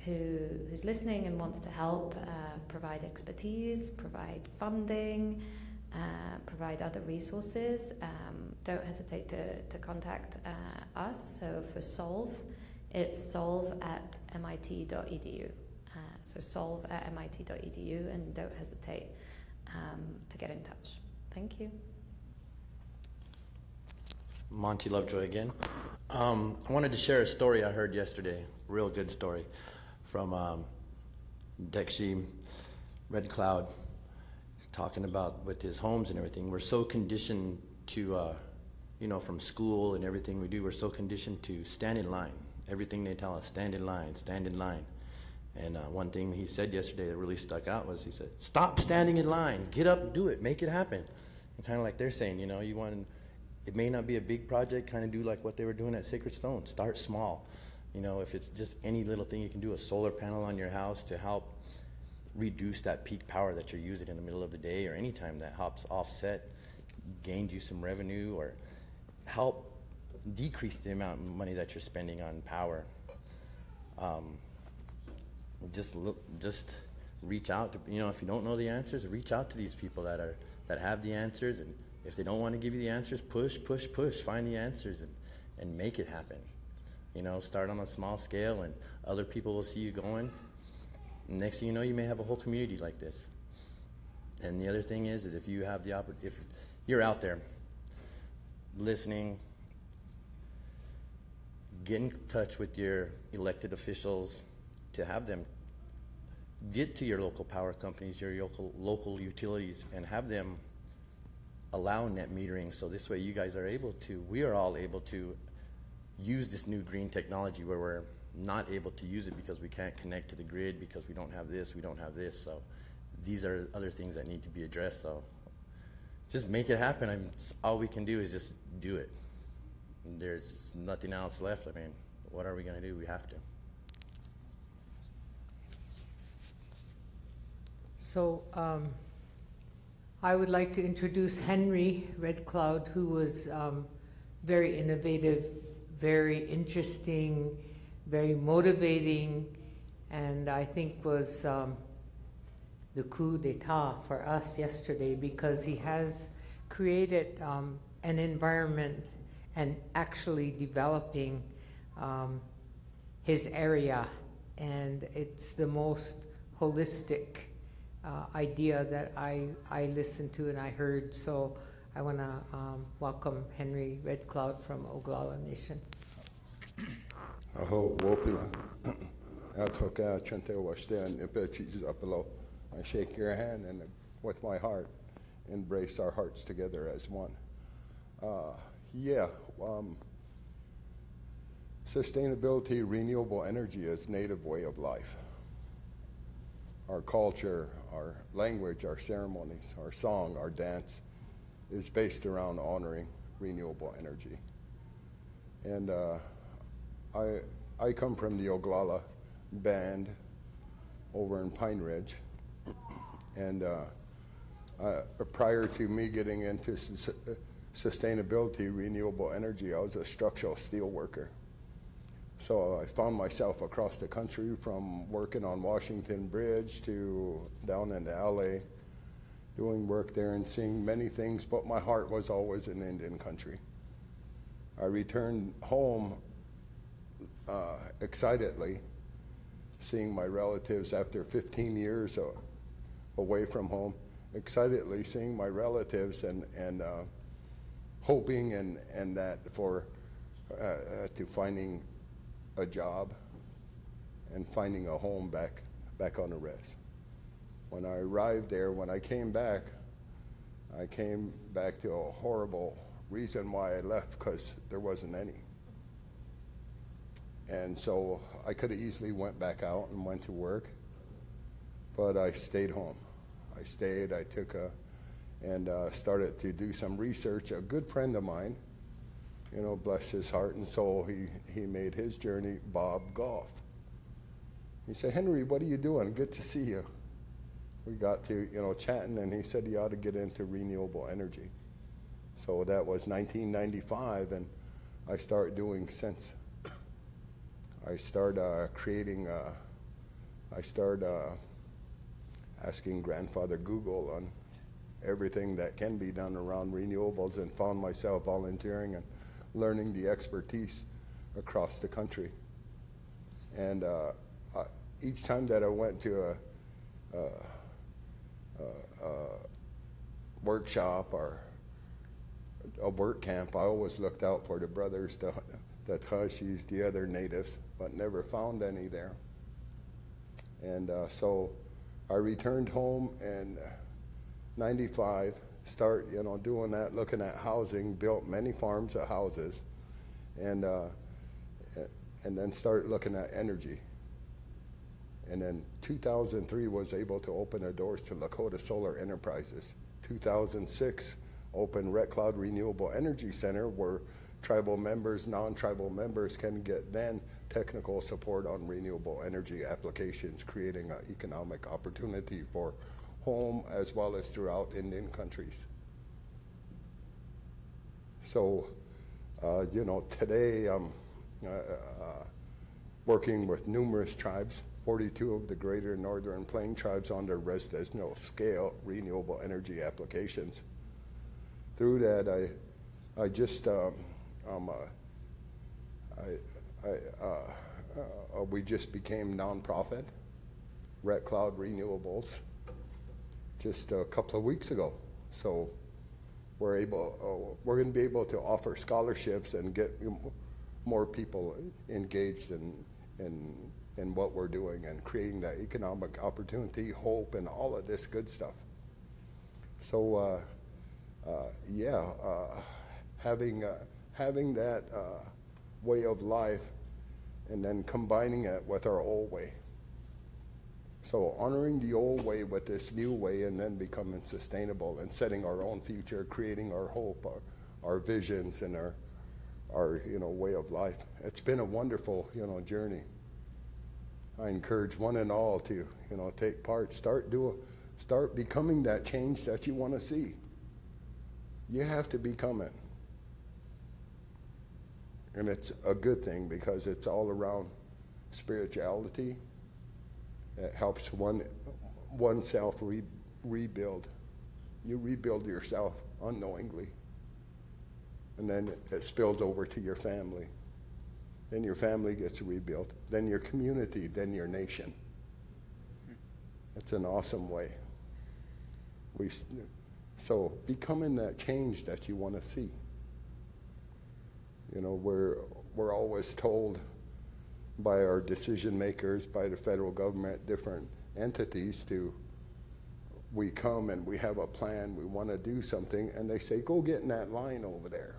who's listening and wants to help, provide expertise, provide funding, provide other resources, don't hesitate to contact us. So for Solve, it's solve@mit.edu. So solve@mit.edu, and don't hesitate to get in touch. Thank you. Monty Lovejoy again. I wanted to share a story I heard yesterday, real good story, from Dekshi Red Cloud. He's talking about with his homes and everything. We're so conditioned to, you know, from school and everything we do, we're so conditioned to stand in line. Everything they tell us, stand in line, stand in line. And one thing he said yesterday that really stuck out was, he said, stop standing in line, get up, do it, make it happen. And kind of like they're saying, you know, it may not be a big project, kind of do like what they were doing at Sacred Stone. Start small. You know, if it's just any little thing you can do, a solar panel on your house to help reduce that peak power that you're using in the middle of the day, or any time that helps offset, gained you some revenue, or help decrease the amount of money that you're spending on power. Just reach out to, you know, if you don't know the answers, reach out to these people that have the answers, and if they don't want to give you the answers, push, find the answers and make it happen. You know, start on a small scale, and other people will see you going. Next thing you know, you may have a whole community like this. And the other thing is if you have the if you're out there listening, get in touch with your elected officials to have them get to your local power companies, your local utilities, and have them allow net metering, so this way you guys are able to, we are all able to use this new green technology where we're not able to use it because we can't connect to the grid, because we don't have this. So these are other things that need to be addressed. So just make it happen. I mean, all we can do is just do it. There's nothing else left. I mean, what are we going to do? We have to. So I would like to introduce Henry Red Cloud, who was very innovative, very interesting, very motivating, and I think was the coup d'etat for us yesterday, because he has created an environment and actually developing his area, and it's the most holistic idea that I listened to and I heard. So I want to welcome Henry Red Cloud from Oglala Nation. Aho wopila atoka chante washtan epechis upelo. I shake your hand and with my heart embrace our hearts together as one. Sustainability, renewable energy is native way of life. Our culture, our language, our ceremonies, our song, our dance is based around honoring renewable energy. And I come from the Oglala band over in Pine Ridge. And prior to me getting into sustainability, renewable energy, I was a structural steel worker. So I found myself across the country, from working on Washington Bridge to down in LA, doing work there and seeing many things, but my heart was always in Indian country. I returned home excitedly, seeing my relatives after 15 years away from home, excitedly seeing my relatives and hoping and that for to finding a job and finding a home back on the res. When I arrived there, when I came back to a horrible reason why I left, because there wasn't any. And so I could have easily went back out and went to work, but I stayed home. I stayed, I took and started to do some research. A good friend of mine, you know, bless his heart and soul, he made his journey, Bob Goff. He said, "Henry, what are you doing? Good to see you." We got to, you know, chatting, and he said he ought to get into renewable energy. So that was 1995, and I started doing since. I started creating, I started asking Grandfather Google on everything that can be done around renewables, and found myself volunteering and learning the expertise across the country. And each time that I went to a workshop or a work camp, I always looked out for the brothers, the Khashis, the other natives, but never found any there. And so I returned home in 95, start, you know, doing that, looking at housing, built many farms of houses, and then started looking at energy. And then 2003 was able to open the doors to Lakota Solar Enterprises. 2006 opened Red Cloud Renewable Energy Center, where tribal members, non-tribal members can get then technical support on renewable energy applications, creating an economic opportunity for home as well as throughout Indian countries. So, you know, today I'm working with numerous tribes, 42 of the greater Northern Plain tribes on their residential scale renewable energy applications. Through that, I just we just became nonprofit, Red Cloud Renewables, just a couple of weeks ago. So we're going to be able to offer scholarships and get more people engaged in what we're doing and creating that economic opportunity, hope, and all of this good stuff. So having that way of life and then combining it with our old way. So honoring the old way with this new way, and then becoming sustainable and setting our own future, creating our hope, our visions, and our you know, way of life. It's been a wonderful, you know, journey. I encourage one and all to, you know, take part, start becoming that change that you want to see. You have to become it. And it's a good thing, because it's all around spirituality. It helps oneself rebuild. You rebuild yourself unknowingly. And then it spills over to your family. Then your family gets rebuilt. Then your community, then your nation. It's an awesome way. So becoming that change that you want to see. You know, we're always told by our decision makers, by the federal government, different entities, we come and we have a plan, we want to do something, and they say, go get in that line over there.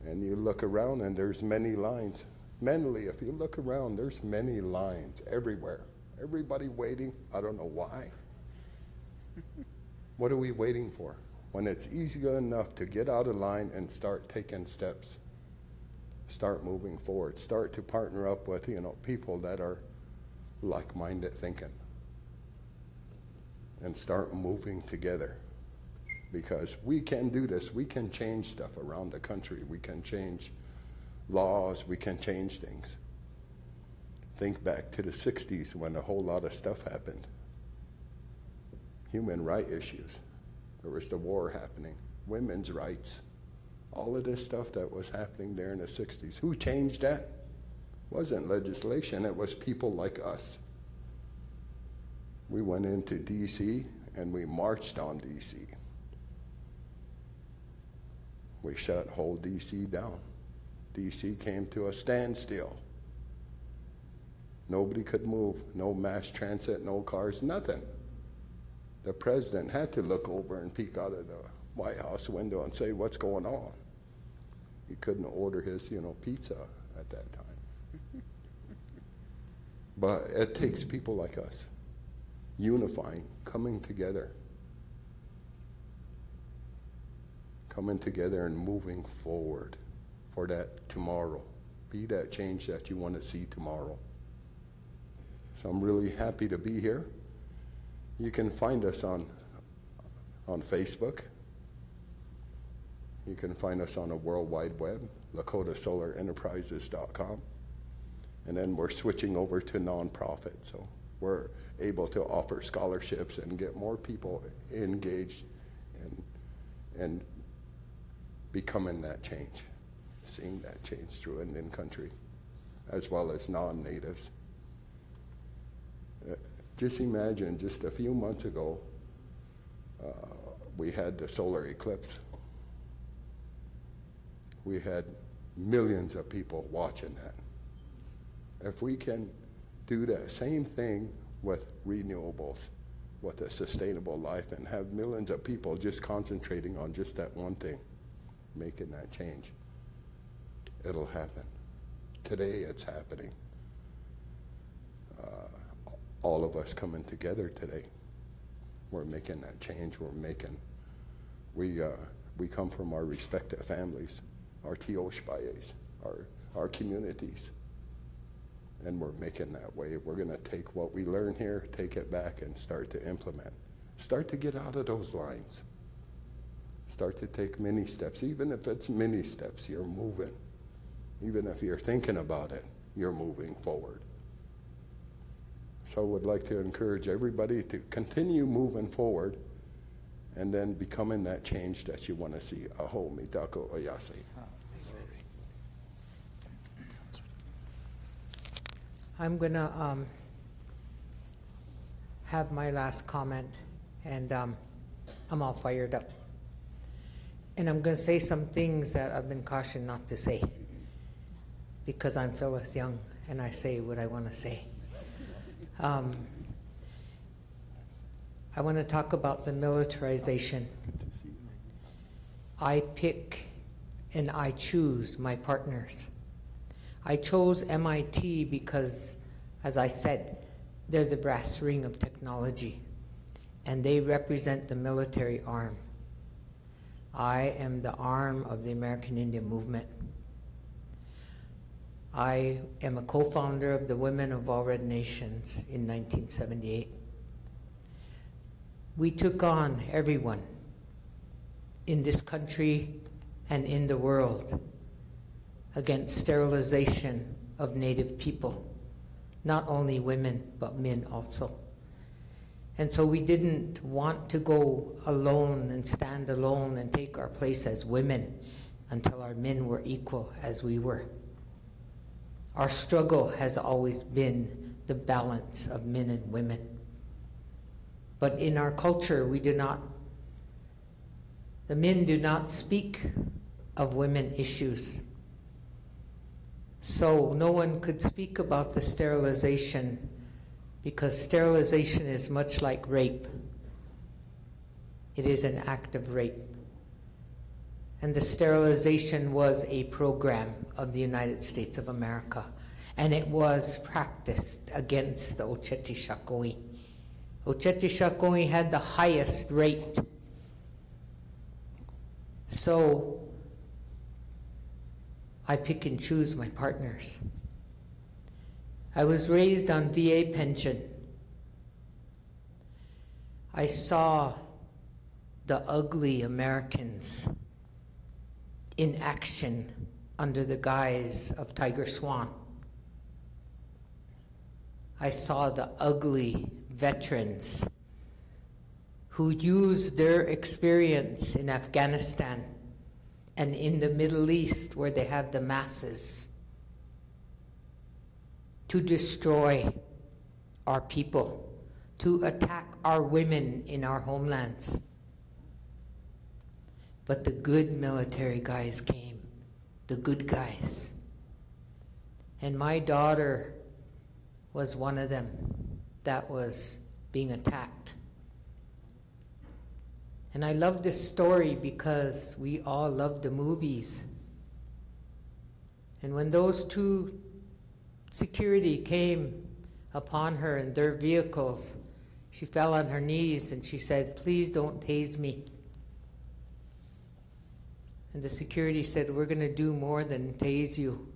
And you look around and there's many lines. Mentally, if you look around, there's many lines everywhere. Everybody waiting, I don't know why. What are we waiting for? When it's easy enough to get out of line and start taking steps, start moving forward, start to partner up with, people that are like-minded thinking, and start moving together. Because we can do this. We can change stuff around the country. We can change laws. We can change things. Think back to the 60s when a whole lot of stuff happened. Human rights issues. There was the war happening. Women's rights. All of this stuff that was happening there in the 60s. Who changed that? It wasn't legislation. It was people like us. We went into D.C. and we marched on D.C. We shut whole D.C. down. D.C. came to a standstill. Nobody could move. No mass transit, no cars, nothing. The president had to look over and peek out of the White House window and say, what's going on? He couldn't order his, pizza at that time. But it takes people like us, unifying, coming together and moving forward for that tomorrow. Be that change that you want to see tomorrow. So I'm really happy to be here. You can find us on Facebook. You can find us on the World Wide Web, LakotaSolarEnterprises.com. And then we're switching over to nonprofit. So we're able to offer scholarships and get more people engaged and becoming that change, seeing that change through Indian country, as well as non-natives. Just imagine, just a few months ago, we had the solar eclipse. We had millions of people watching that. If we can do that same thing with renewables, with a sustainable life, and have millions of people just concentrating on just that one thing, making that change, it'll happen. Today it's happening. All of us coming together today, we're making that change. We come from our respective families, our tioshpayes, our communities, and we're making that way. We're going to take what we learn here, take it back, and start to implement. Start to get out of those lines. Start to take many steps. Even if it's many steps, you're moving. Even if you're thinking about it, you're moving forward. So I would like to encourage everybody to continue moving forward and then becoming that change that you want to see. Aho mitako oyase. I'm going to have my last comment, and I'm all fired up. And I'm going to say some things that I've been cautioned not to say, because I'm Phyllis Young and I say what I want to say. I want to talk about the militarization. I pick and I choose my partners. I chose MIT because, as I said, they're the brass ring of technology, and they represent the military arm. I am the arm of the American Indian movement. I am a co-founder of the Women of All Red Nations in 1978. We took on everyone in this country and in the world against sterilization of Native people, not only women, but men also. And so we didn't want to go alone and stand alone and take our place as women until our men were equal as we were. Our struggle has always been the balance of men and women. But in our culture, the men do not speak of women issues. So no one could speak about the sterilization, because sterilization is much like rape. It is an act of rape. And the sterilization was a program of the United States of America. And it was practiced against the Oceti Sakowin. Oceti Sakowin had the highest rate. So I pick and choose my partners. I was raised on VA pension. I saw the ugly Americans in action under the guise of Tiger Swan. I saw the ugly veterans who used their experience in Afghanistan and in the Middle East, where they have the masses, to destroy our people, to attack our women in our homelands. But the good military guys came, the good guys. And my daughter was one of them that was being attacked. And I love this story because we all love the movies. And when those two security came upon her in their vehicles, she fell on her knees and she said, "Please don't tase me." And the security said, "We're going to do more than tase you."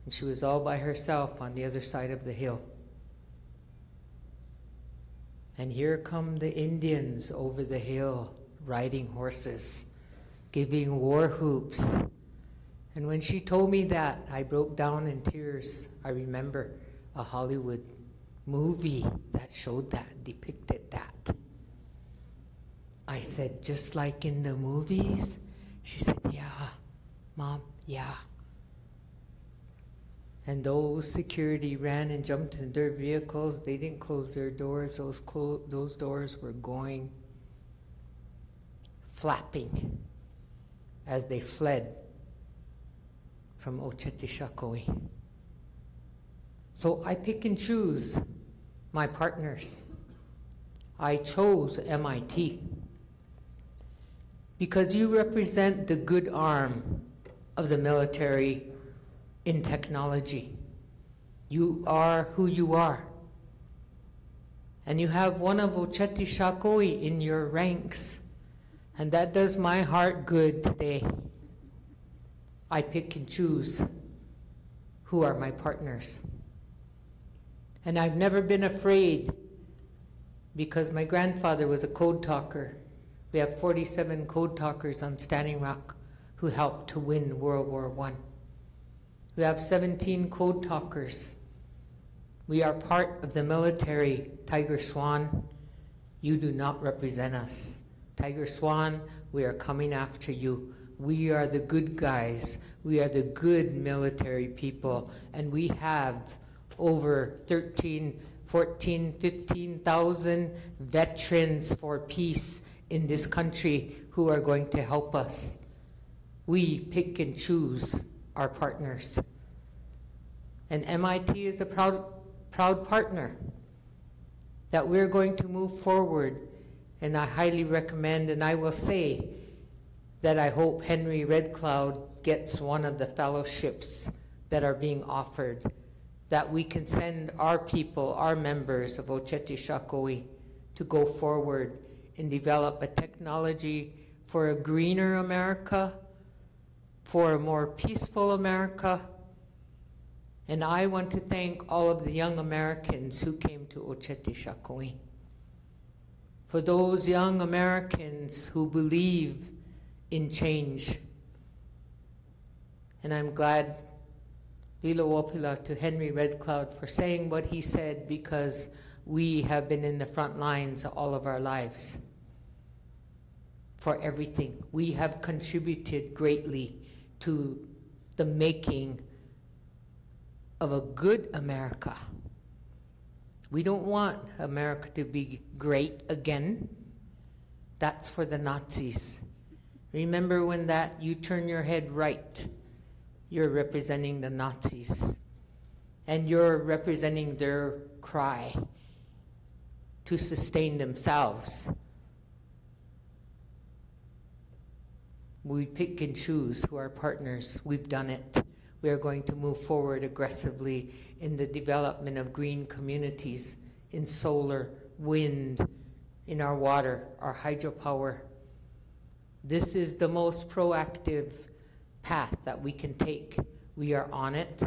And she was all by herself on the other side of the hill. And here come the Indians over the hill, riding horses, giving war whoops. And when she told me that, I broke down in tears. I remember a Hollywood movie that showed that, depicted that. I said, "Just like in the movies?" She said, "Yeah, Mom, yeah." And those security ran and jumped in their vehicles. They didn't close their doors. Those doors were going, flapping, as they fled from Oceti Sakowin. So I pick and choose my partners. I chose MIT because you represent the good arm of the military in technology. You are who you are. And you have one of Oceti Sakowin in your ranks. And that does my heart good today. I pick and choose who are my partners. And I've never been afraid because my grandfather was a code talker. We have 47 code talkers on Standing Rock who helped to win World War I. We have 17 code talkers. We are part of the military. Tiger Swan, you do not represent us. Tiger Swan, we are coming after you. We are the good guys. We are the good military people. And we have over 13, 14, 15,000 veterans for peace in this country who are going to help us. We pick and choose our partners. And MIT is a proud partner that we're going to move forward. And I highly recommend, and I will say that I hope Henry Red Cloud gets one of the fellowships that are being offered, that we can send our people, our members of Oceti Sakowin, to go forward and develop a technology for a greener America, for a more peaceful America. And I want to thank all of the young Americans who came to Oceti Sakowin. For those young Americans who believe in change. And I'm glad, Lilo Wopila, to Henry Red Cloud for saying what he said, because we have been in the front lines all of our lives for everything. We have contributed greatly to the making of a good America. We don't want America to be great again. That's for the Nazis. Remember when that you turn your head right, you're representing the Nazis. And you're representing their cry to sustain themselves. We pick and choose who are partners. We've done it. We are going to move forward aggressively in the development of green communities, in solar, wind, in our water, our hydropower. This is the most proactive path that we can take. We are on it.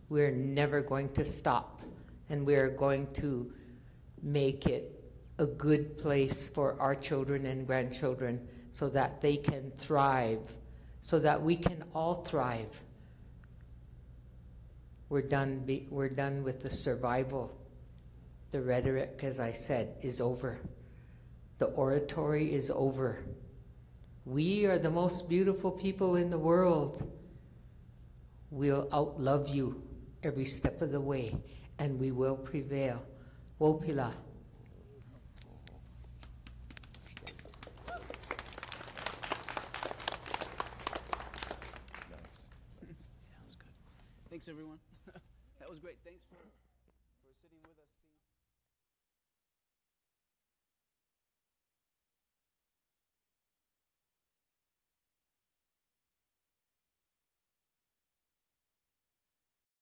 We're never going to stop. And we're going to make it a good place for our children and grandchildren so that they can thrive, so that we can all thrive. We're done with the survival. The rhetoric, as I said, is over. The oratory is over. We are the most beautiful people in the world. We'll outlove you every step of the way, and we will prevail. Wopila. Thanks, everyone. That was great. Thanks for sitting with us.